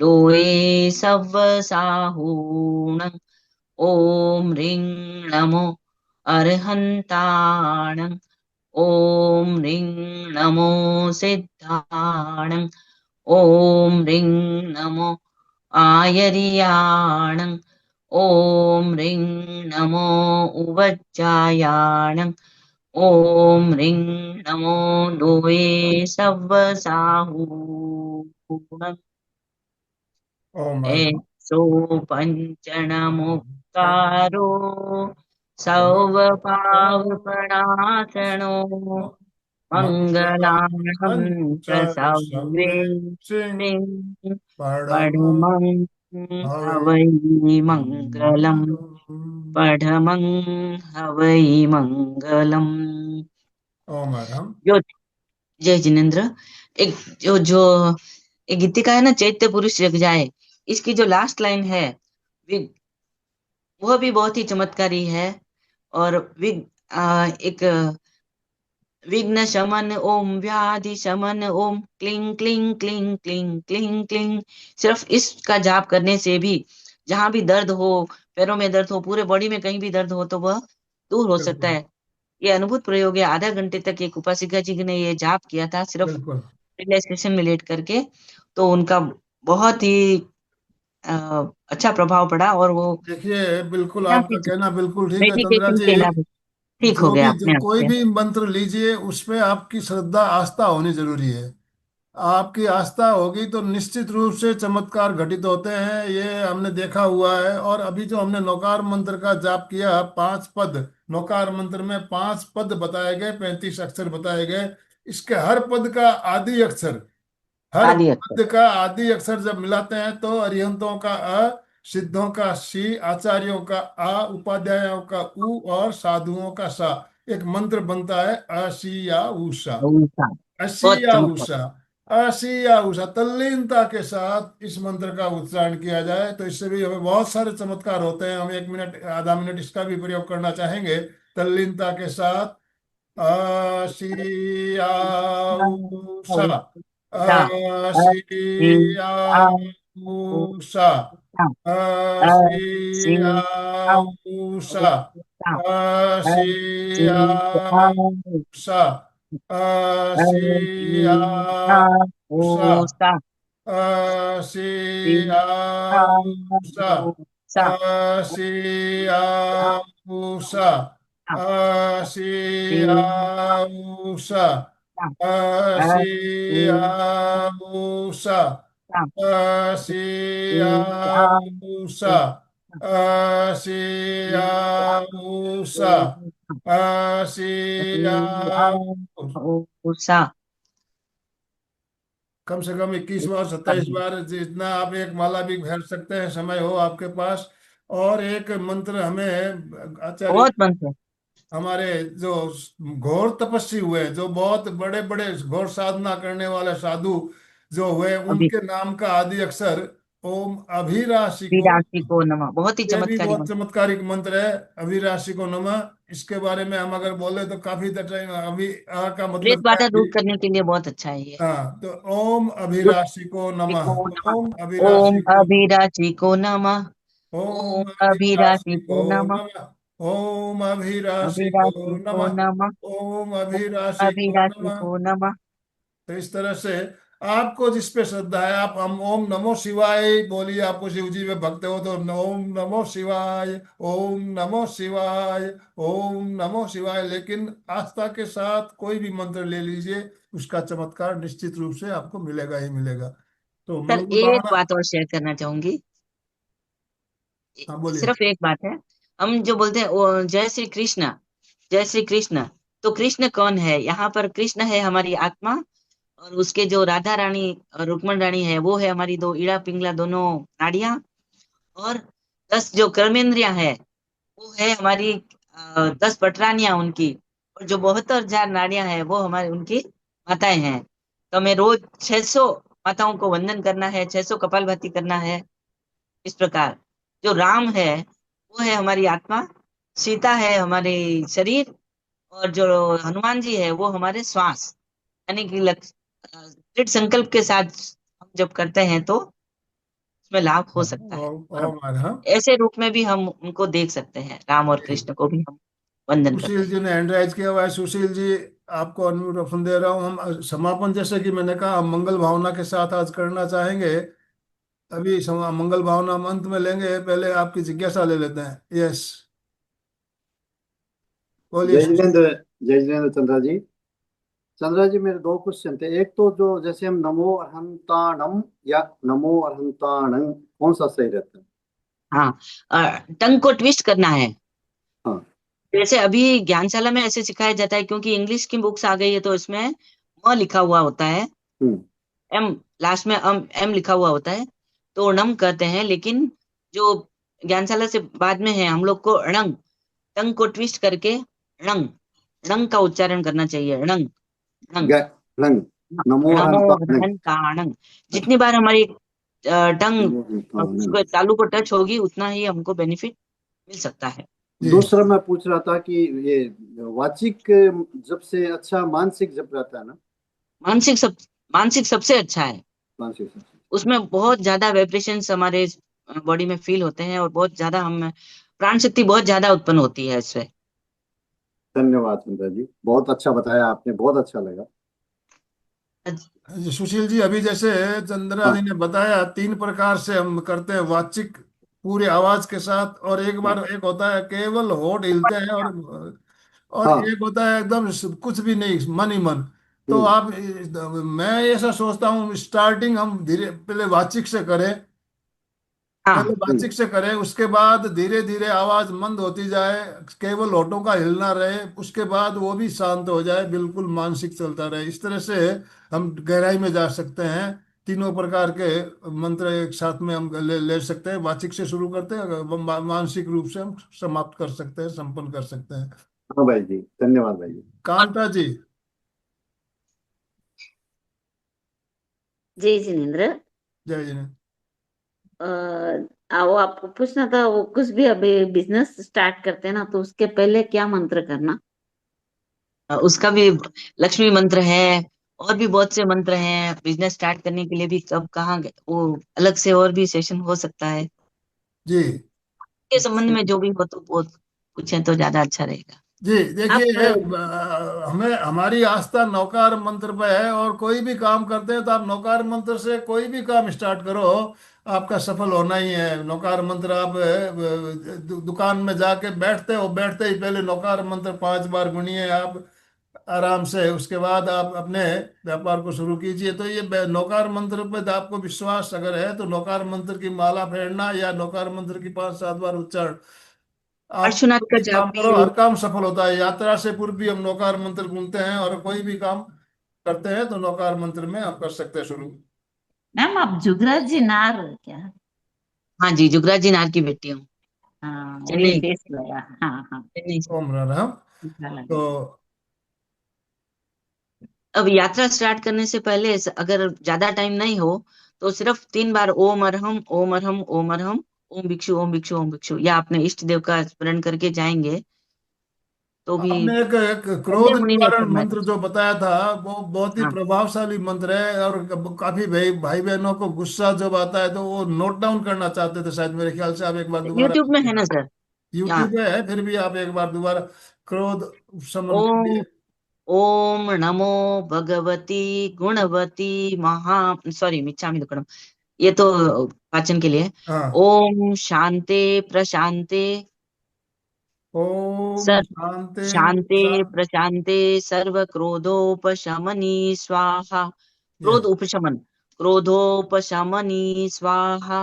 लोये सव्वसाहूणम् ॐ ह्रीं नमो अर्हन्ताणम् ॐ ह्रीं नमो सिद्धाणम् ॐ ह्रीं नमो आयर्याणम् ॐ ह्रीं नमो उवज्जायाणम् ॐ ह्रीं नमो लोये सव्वसाहूणम् ओम एषो पञ्चणमुक्तारो सौवपावपणासनो मङ्गलानं प्रसव्ये पढमं हवै मङ्गलम् पढमं हवै मङ्गलम्। ओम राम। जो जय जिनेन्द्र, एक जो जो एक गीतिका है ना, चैत्य पुरुष जग जाए, इसकी जो लास्ट लाइन है वह भी बहुत ही चमत्कारी है। और एक विघ्न शमन ओम व्याधि शमन ओम क्लिंग क्लिंग क्लिंग क्लिंग क्लिंग क्लिंग। सिर्फ इसका जाप करने से भी जहां भी दर्द हो, पैरों में दर्द हो, पूरे बॉडी में कहीं भी दर्द हो, तो वह दूर हो सकता बिल्कुल है। ये अद्भुत प्रयोग है। आधा घंटे तक एक उपासिका जी ने ये जाप किया था सिर्फ बिल्कुल रिलैक्सेशन में लेट करके, तो उनका बहुत ही अच्छा प्रभाव पड़ा और वो देखिए, बिल्कुल बिना आपका किसी कहना बिल्कुल ठीक है चंद्रा मेडिकेशन जी। के अलावा ठीक हो गया अपने आप कोई से। भी मंत्र लीजिए, उसमें आपकी श्रद्धा आस्था होनी जरूरी है। आपकी आस्था होगी तो निश्चित रूप से चमत्कार घटित होते हैं, ये हमने देखा हुआ है। और अभी जो हमने नौकार मंत्र का जाप किया, 5 पद, नौकार मंत्र में 5 पद बताए गए, 35 अक्षर बताए गए। इसके हर पद का आदि अक्षर, हर आदि अक्षर। पद का आदि अक्षर जब मिलाते हैं तो अरिहंतों का अ, सिद्धों का सी, आचार्यों का आ, उपाध्यायों का उ और साधुओं का सा, एक मंत्र बनता है असिया उषा। उल्टा। बहुत असिया चमत्कार। उषा, असिया उषा, तल्लीनता के साथ इस मंत्र का उच्चारण किया जाए तो इससे भी हमें बहुत सारे चमत्कार होते हैं। हम 1 मिनट आधा मिनट इसका भी प्रयोग करना चाहेंगे तल्लीनता के साथ। असिया उषा, असिया उषा, असिया उषा, असिया उषा, असिया उषा, असिया उषा, असिया उषा, असिया उषा, असिया उषा, असिया उषा, असिया उषा, असिया उषा। उषा। कम से कम 21 बार 27 बार, जितना आप एक माला भी फेर सकते हैं, समय हो आपके पास। और एक मंत्र हमें आचार्य बहुत मंत्र। हमारे जो घोर तपस्वी हुए, जो बहुत बड़े बड़े घोर साधना करने वाले साधु जो हुए, अभी उनके नाम का आदि अक्षर ओम अभिराशि को, विरासी को नमः, बहुत ही ये भी चमत्कारी बहुत मंत्र। चमत्कारिक मंत्र है। अभिराशि को नमः। इसके बारे में हम अगर बोले तो काफी टाइम, अभी आ का प्रेत मतलब क्या बाधा दूर है? करने के लिए बहुत अच्छा है ये। हाँ, तो ओम दुख अभिराशि को नमः। को नमः। ओम ओम अभिराशि को नमः। अभिराची को नमः। ओम ओम अभिराशि अभिराची को को नमः। नमः। ओम अभिराशि को अभिराची को नमः। नमः। ओम ओम अभिराशि को अभिराची नमः। को नमः। तो इस तरह से आपको जिस पे श्रद्धा है, आप हम ओम नमो शिवाय बोलिए। आपको शिव जी में भक्त हो तो ओम नमो शिवाय, ओम नमो शिवाय, ओम नमो शिवाय। लेकिन आस्था के साथ कोई भी मंत्र ले लीजिए, उसका चमत्कार निश्चित रूप से आपको मिलेगा ही मिलेगा। तो सर मंगल एक भावना। बात और शेयर करना चाहूंगी। हाँ बोलिए। सिर्फ एक बात है। हम जो बोलते हैं वो जय श्री कृष्ण, जय श्री कृष्ण। तो कृष्ण कौन है? यहाँ पर कृष्ण है हमारी आत्मा, और उसके जो राधा रानी और रुक्मण रानी है वो है हमारी दो इड़ा पिंगला दोनों नाड़ियां। और 10 जो कर्मेंद्रियां है वो है हमारी 10 पटरानियां उनकी। और जो 72 हजार नाड़ियां है वो हमारी उनकी माताएं हैं। तो हमें रोज 600 माताओं को वंदन करना है, 600 कपालभाति करना है। इस प्रकार जो राम है वो है हमारी आत्मा, सीता है हमारे शरीर, और जो हनुमान जी है वो हमारे श्वास। यानी कि दृढ़ संकल्प के साथ हम जब करते हैं तो उसमें लाभ हो सकता है। और ओम हाँ। ऐसे रूप में भी हम उनको देख सकते हैं, राम और कृष्ण को भी हम वंदन करते सुशील हैं। जी ने हैंड राइज किया हुआ है। सुशील जी, आपको अनम्यूट ऑप्शन दे रहा हूँ। हम समापन, जैसे कि मैंने कहा, हम मंगल भावना के साथ आज करना चाहेंगे। अभी मंगल भावना हम अंत में लेंगे, पहले आपकी जिज्ञासा ले लेते हैं। यस, बोलिए जय सुशील। जिनेन्द्र। जय जिनेन्द्र चंद्रा जी। चंद्रा जी, मेरे दो क्वेश्चन थे। एक तो जो जैसे हम नमो अरहंताणम या नमो अरहंताणं, कौन सा सही रहता है? हाँ, टंग को ट्विस्ट करना है। हाँ। जैसे अभी ज्ञानशाला में ऐसे सिखाया जाता है, क्योंकि इंग्लिश की बुक्स आ गई है तो इसमें म लिखा हुआ होता है, हम्म। एम लास्ट में एम लिखा हुआ होता है, तो नम कहते हैं। लेकिन जो ज्ञानशाला से बाद में है हम लोग को णंग, टंग को ट्विस्ट करके णंग, णंग का उच्चारण करना चाहिए। णंग, णंग, रंग। नमो नमो अरहंताणं। धन काणंग। जितनी बार हमारी टंग नमो अरहंताणं। उसको तालू को टच होगी उतना ही हमको बेनिफिट मिल सकता है। जी दूसरा मैं पूछ रहा था कि ये वाचिक जप से अच्छा मानसिक जप रहता है ना? मानसिक मानसिक सबसे अच्छा है। मानसिक जप। उसमें बहुत ज्यादा वाइब्रेशंस हमारे बॉडी में फील होते हैं, और बहुत ज्यादा हम प्राण शक्ति बहुत ज्यादा उत्पन्न होती है इससे। धन्यवाद चंद्रा जी, बहुत अच्छा बताया आपने, बहुत अच्छा लगा। जी, सुशील जी, अभी जैसे चंद्रा जी हाँ। ने बताया, 3 प्रकार से हम करते हैं वाचिक, पूरे आवाज के साथ। और एक हाँ। बार एक होता है केवल होठ हिलते हैं, और हाँ। एक होता है एकदम कुछ भी नहीं, मन ही मन। तो हम्म। आप, मैं ऐसा सोचता हूँ, स्टार्टिंग हम धीरे पहले वाचिक से करें, पहले हाँ, बातचीत से करें, उसके बाद धीरे धीरे आवाज मंद होती जाए, केवल होठों का हिलना रहे, उसके बाद वो भी शांत हो जाए, बिल्कुल मानसिक चलता रहे। इस तरह से हम गहराई में जा सकते हैं। 3 प्रकार के मंत्र एक साथ में हम ले सकते हैं। वाचिक से शुरू करते हैं, मानसिक रूप से हम समाप्त कर सकते हैं, संपन्न कर सकते हैं। हाँ भाई जी, धन्यवाद भाई जी। कांता जी। जय जिनेन्द्र। जय जी ने। वो आपको पूछना था, वो कुछ भी अभी बिजनेस स्टार्ट करते हैं ना, तो उसके पहले क्या मंत्र करना? उसका भी लक्ष्मी मंत्र है, और भी बहुत से मंत्र हैं बिजनेस स्टार्ट करने के लिए भी। कब कहाँ वो अलग से और भी सेशन हो सकता है जी के संबंध में, जो भी हो तो वो पूछें तो ज्यादा अच्छा रहेगा। जी, आप देखिए, हमें हमारी आस्था नौकार मंत्र पे है। और कोई भी काम करते हैं तो आप नौकार मंत्र से कोई भी काम स्टार्ट करो, आपका सफल होना ही है। नौकार मंत्र आप दुकान में जाके बैठते हो, बैठते ही पहले नौकार मंत्र 5 बार गुनिए आप आराम से। उसके बाद आप अपने व्यापार को शुरू कीजिए। तो ये नौकार मंत्र पे आपको विश्वास अगर है तो नौकार मंत्र की माला फेरना या नौकार मंत्र की 5-7 बार उच्चारण, आप पार्श्वनाथ कोई का भी जाप काम करो, भी। हर काम सफल होता है। यात्रा से पूर्व भी हम नौकार मंत्र गूंजते हैं, और कोई भी काम करते हैं तो नौकार मंत्र में आप कर सकते हैं शुरू। मैम, आप जुगराज जी नार हो क्या? हाँ जी, जुगराज जी नार की बेटी हूँ। हाँ वही चेन्नई, टेस्ट लगा। हाँ हाँ, चेन्नई से। ओम राम। अच्छा लगा। तो अब यात्रा स्टार्ट करने से पहले अगर ज्यादा टाइम नहीं हो तो सिर्फ 3 बार ओम अरहम ओम अरहम ओम अरहम, ओम भिक्षु ओम भिक्षु ओम भिक्षु, या अपने इष्ट देव का स्मरण करके जाएंगे तो भी। आपने एक संजय क्रोध मुनि ने निवारण फरमाया। मंत्र जो बताया था, वो बहुत ही हाँ, प्रभावशाली मंत्र है। और काफी भाई भाई बहनों को गुस्सा जब आता है तो वो नोट डाउन करना चाहते थे शायद, मेरे ख्याल से। आप एक बार दोबारा यूट्यूब में है ना सर? यूट्यूब यहाँ पे है, फिर भी आप एक बार दोबारा क्रोध शमन के ओम लिए। ओम नमो भगवती गुणवती महा, सॉरी मिच्छामि दुक्कडम, ये तो वाचन के लिए। हाँ। ओम शांते प्रशांते ओम सर, शांति शांते शांति। प्रशांते सर्व क्रोधोपशमनी स्वाहा। क्रोध यस। उपशमन, क्रोधोपशमनी स्वाहा।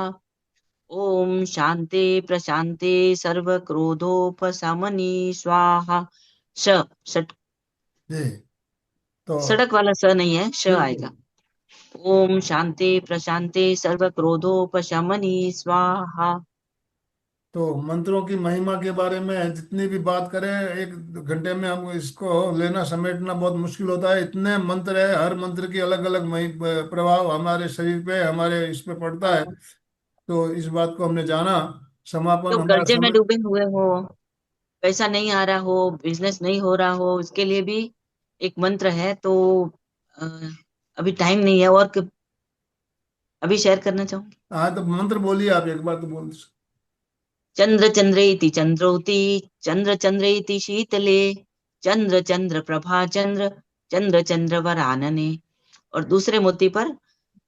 ओम शांते प्रशांते सर्व क्रोधोपशमनी स्वाहा। श, षट, जी। तो सड़क वाला स नहीं है, श बिल्कुल। आएगा। ओम शांते प्रशांते सर्व क्रोधोपशमनी स्वाहा। तो मंत्रों की महिमा के बारे में जितनी भी बात करें, 1 घंटे में हम इसको लेना समेटना बहुत मुश्किल होता है। इतने मंत्र है, हर मंत्र की अलग अलग प्रभाव हमारे शरीर पे, हमारे इस पे पड़ता है। तो इस बात को हमने जाना। समापन जो हमारा कर्जे में समय। डूबे हुए हो, पैसा नहीं आ रहा हो, बिजनेस नहीं हो रहा हो, इसके लिए भी एक मंत्र है। तो अ, अभी टाइम नहीं है और अभी शेयर करना चाहूंगी। हाँ, तो मंत्र बोलिए आप एक बार तो बोल। चंद्र चंद्रेति चंद्रौति, चंद्र चंद्रेति शीतले, चंद्र चंद्र प्रभा चंद्र, चंद्र चंद्र वरानने। और दूसरे मोती पर,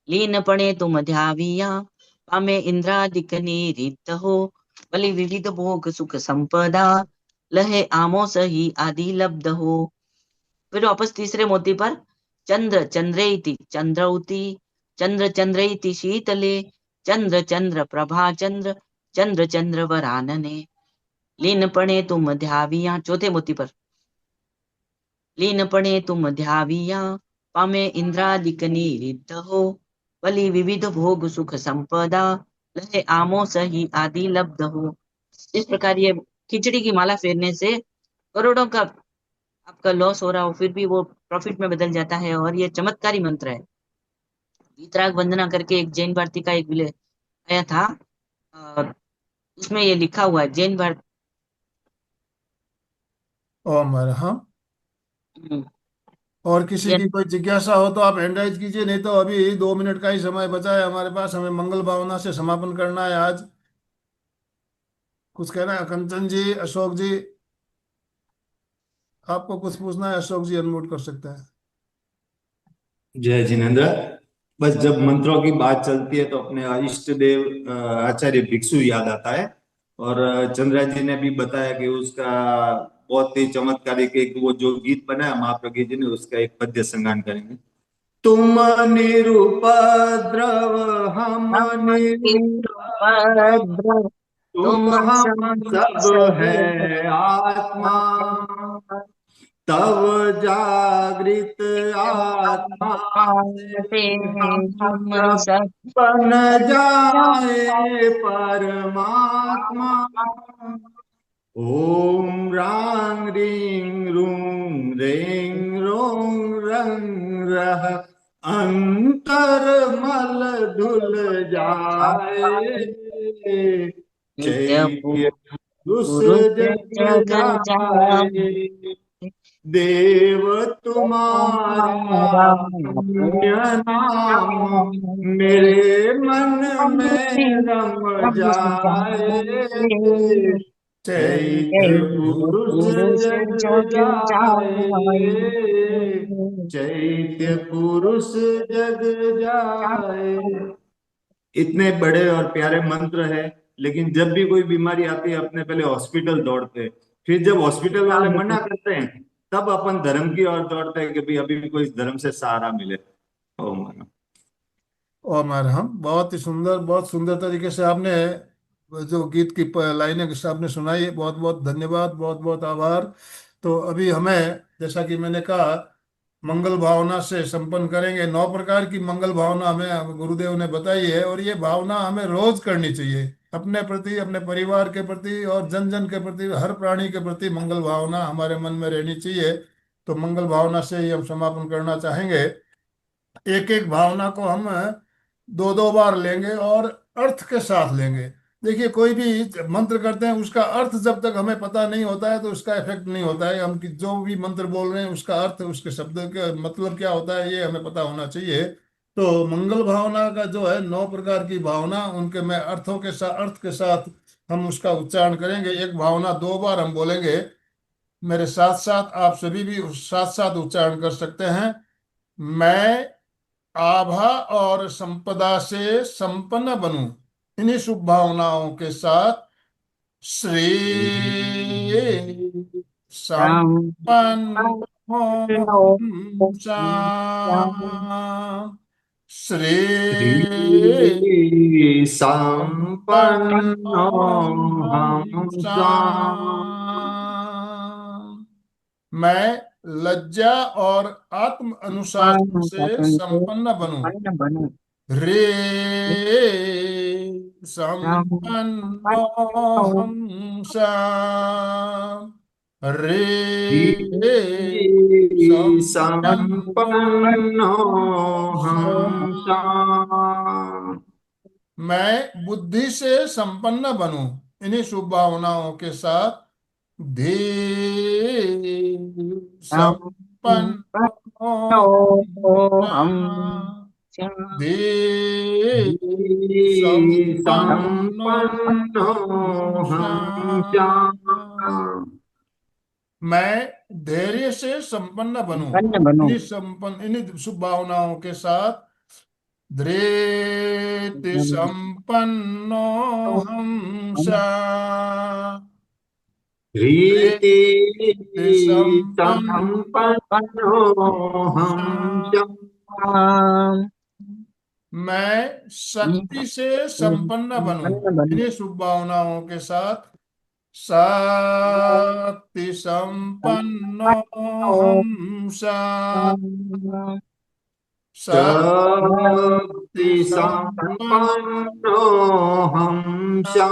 लीन पणे तुम ध्याविया, पामे इंद्रादिक निरिद्ध हो, बलि विविध भोग सुख संपदा, लहे आमो सही आदि लब्ध हो। फिर वापस तीसरे मोती पर, चंद्र चंद्रेति चंद्रौति, चंद्र चंद्रेति शीतले, चंद्र चंद्र प्रभा चंद्र, चंद्र चंद्र वरानने। लीन पणे तुम ध्याविया, चौथे मोती पर, लीन पणे तुम ध्याविया, पामे इंद्रादिक निरिद्ध हो, बलि विविध भोग सुख संपदा, लहे आमो सही आदि लब्ध हो। इस प्रकार ये खिचड़ी की माला फेरने से करोड़ों का आपका लॉस हो रहा हो फिर भी वो प्रॉफिट में बदल जाता है। और ये चमत्कारी मंत्र है। वीतराग वंदना करके एक जैन भारती का एक विले आया था, अ, उसमें ये लिखा हुआ है जैन भारत। ओम अर्हम। और किसी ये की कोई जिज्ञासा हो तो आप हैंड राइज कीजिए, नहीं तो अभी 2 मिनट का ही समय बचा है हमारे पास। हमें मंगल भावना से समापन करना है आज। कुछ कहना है कंचन जी, अशोक जी? आपको कुछ पूछना है, अशोक जी अनम्यूट कर सकते हैं। जय जिनेन्द्र। बस जब मंत्रों की बात चलती है तो अपने इष्ट देव आचार्य भिक्षु याद आता है। और चंद्रा जी ने भी बताया कि उसका बहुत ही चमत्कारिक एक वो जो गीत बनाया महाप्रज्ञ जी ने, उसका एक पद्य संगान करेंगे। तुम निरुपद्रव हम निरुपद्रव, निरुपद्रव, तुम तुम हम सब सब सब है आत्मा, तव जागृत आत्मा से से हम हम सब बन जाए परमात्मा। ओम रांग रींग रूंग रेंग रोंग रंग रह, अंतर मल धुल जाए, नित्य चैत्य पुरुष पुरुष जग जग जाए, जाए। देव तुम्हारा तुम्हारा पुण्य नाम मेरे मन में रम जाए, चैत्य पुरुष जग जाए, चैत्य पुरुष जग जाए। इतने बड़े और प्यारे मंत्र है, लेकिन जब भी कोई बीमारी आती है अपने पहले हॉस्पिटल दौड़ते हैं। फिर जब हॉस्पिटल वाले मना करते हैं तब अपन धर्म की ओर दौड़ते हैं कि भाई अभी भी कोई धर्म से सहारा मिले। ओम नमः। ओम अर्हम। बहुत ही सुंदर, बहुत सुंदर तरीके से आपने जो गीत की लाइनें आपने सुनाई है। बहुत बहुत धन्यवाद, बहुत बहुत आभार। तो अभी हमें, जैसा कि मैंने कहा, मंगल भावना से संपन्न करेंगे। 9 प्रकार की मंगल भावना हमें गुरुदेव ने बताई है, और ये भावना हमें रोज करनी चाहिए। अपने प्रति, अपने परिवार के प्रति और जन जन के प्रति, हर प्राणी के प्रति मंगल भावना हमारे मन में रहनी चाहिए। तो मंगल भावना से ही हम समापन करना चाहेंगे। एक एक भावना को हम दो दो बार लेंगे और अर्थ के साथ लेंगे। देखिए, कोई भी मंत्र करते हैं उसका अर्थ जब तक हमें पता नहीं होता है तो उसका इफेक्ट नहीं होता है। हम जो भी मंत्र बोल रहे हैं उसका अर्थ, उसके शब्द का मतलब क्या होता है, ये हमें पता होना चाहिए। तो मंगल भावना का जो है 9 प्रकार की भावना, उनके मैं अर्थों के साथ, अर्थ के साथ हम उसका उच्चारण करेंगे। एक भावना 2 बार हम बोलेंगे। मेरे साथ साथ आप सभी भी साथ साथ उच्चारण कर सकते हैं। मैं आभा और संपदा से संपन्न बनूं, इन्हीं शुभ भावनाओं के साथ श्री संपन्न श्री श्री संपन्नो हमसा। मैं लज्जा और आत्म अनुशासन से संपन्न बनूं। रे संपन्नो हमसा। रे संपन्नो हमसा। मैं बुद्धि से संपन्न बनूं, इन्हीं शुभ भावनाओं के साथ धीर संपन्न धीर संपन्न संपन्नो हमसा। मैं धैर्य से संपन्न बनूं, इन्हीं शुभ भावनाओं के साथ धृत संपन्नो हमसा। रीति धृत संपन्नो हमसा। मैं शक्ति से संपन्न बनूं, इन्हीं शुभ भावनाओं के साथ शक्ति संपन्नो हमसा। शक्ति शक्ति संपन्नो हमसा।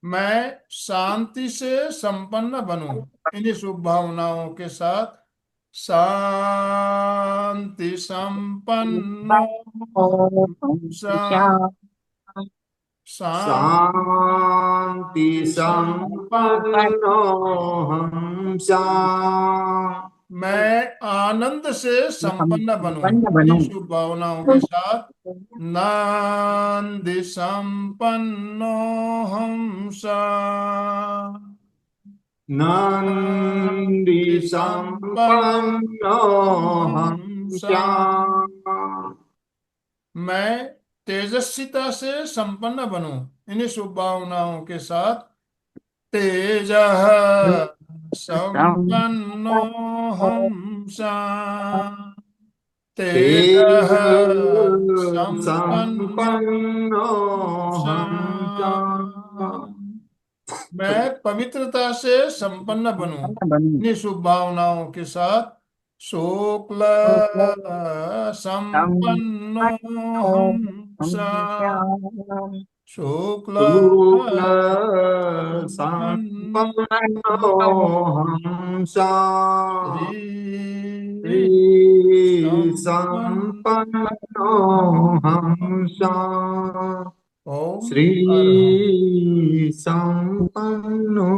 मैं शांति से संपन्न बनूं, इन्हीं शुभ भावनाओं के साथ शांति संपन्न हमसा। शांति संपन्नो हमसा। मैं आनंद से संपन्न बनूं, इन्हीं शुभ भावनाओं के साथ नंदि संपन्नो हमसा। नंदि संपन्नो हमसा। मैं तेजस्विता से संपन्न बनूं, इन्हीं शुभ भावनाओं के साथ तेज संपन्नो हमसा। तेज तेज संपन्नो संपन्नो हमसा। हमसा। मैं पवित्रता से संपन्न बनूं, इन्हीं शुभ भावनाओं के साथ शुक्ल संपन्नो हमसा। शुक्ल शुक्ल संपन्नो संपन्नो हमसा। श्री श्री संपन्नो संपन्नो हमसा। ओम श्री अर्हम्। संपन्नो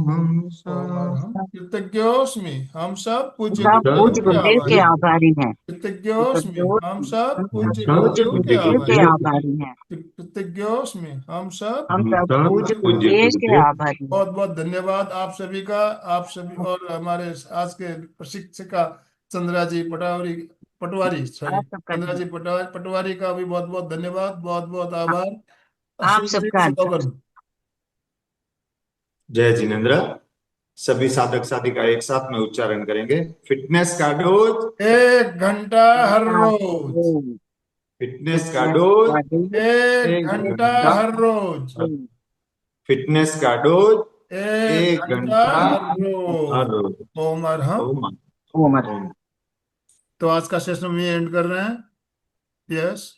हमसा। ओम अर्हम्। कृतज्ञोस्मि, हम सब पूज्य सब पूज्य गुरुदेव के गुरुदेव के आभारी हैं। आभारी हैं। कृतज्ञोस्मि, हम सब पूज्य सब गुरुदेव के पूज्य गुरुदेव के आभारी हैं। आभारी हैं। कृतज्ञोस्मि, हम सब हम सब सब पूज्य पूज्य गुरुदेव के गुरुदेव। आभारी हैं। बहुत बहुत धन्यवाद आप सभी का। आप सभी और हमारे आज के प्रशिक्षिका चंद्रा जी पटवारी आप सबका चंद्रा जी पटवारी का भी बहुत बहुत धन्यवाद, बहुत बहुत आभार। आप असीम सबका स्लोगन। जय जिनेन्द्र। सभी साधक साधिका एक साथ में उच्चारण करेंगे। फिटनेस का डोज 1 घंटा हर रोज। फिटनेस का डोज 1 1 घंटा घंटा हर रोज। फिटनेस का डोज 1 1 घंटा घंटा हर हर रोज। रोज। ओम अर्हम्। ओम ओम ओम। तो आज का सेशन हम ये एंड कर रहे हैं। यस।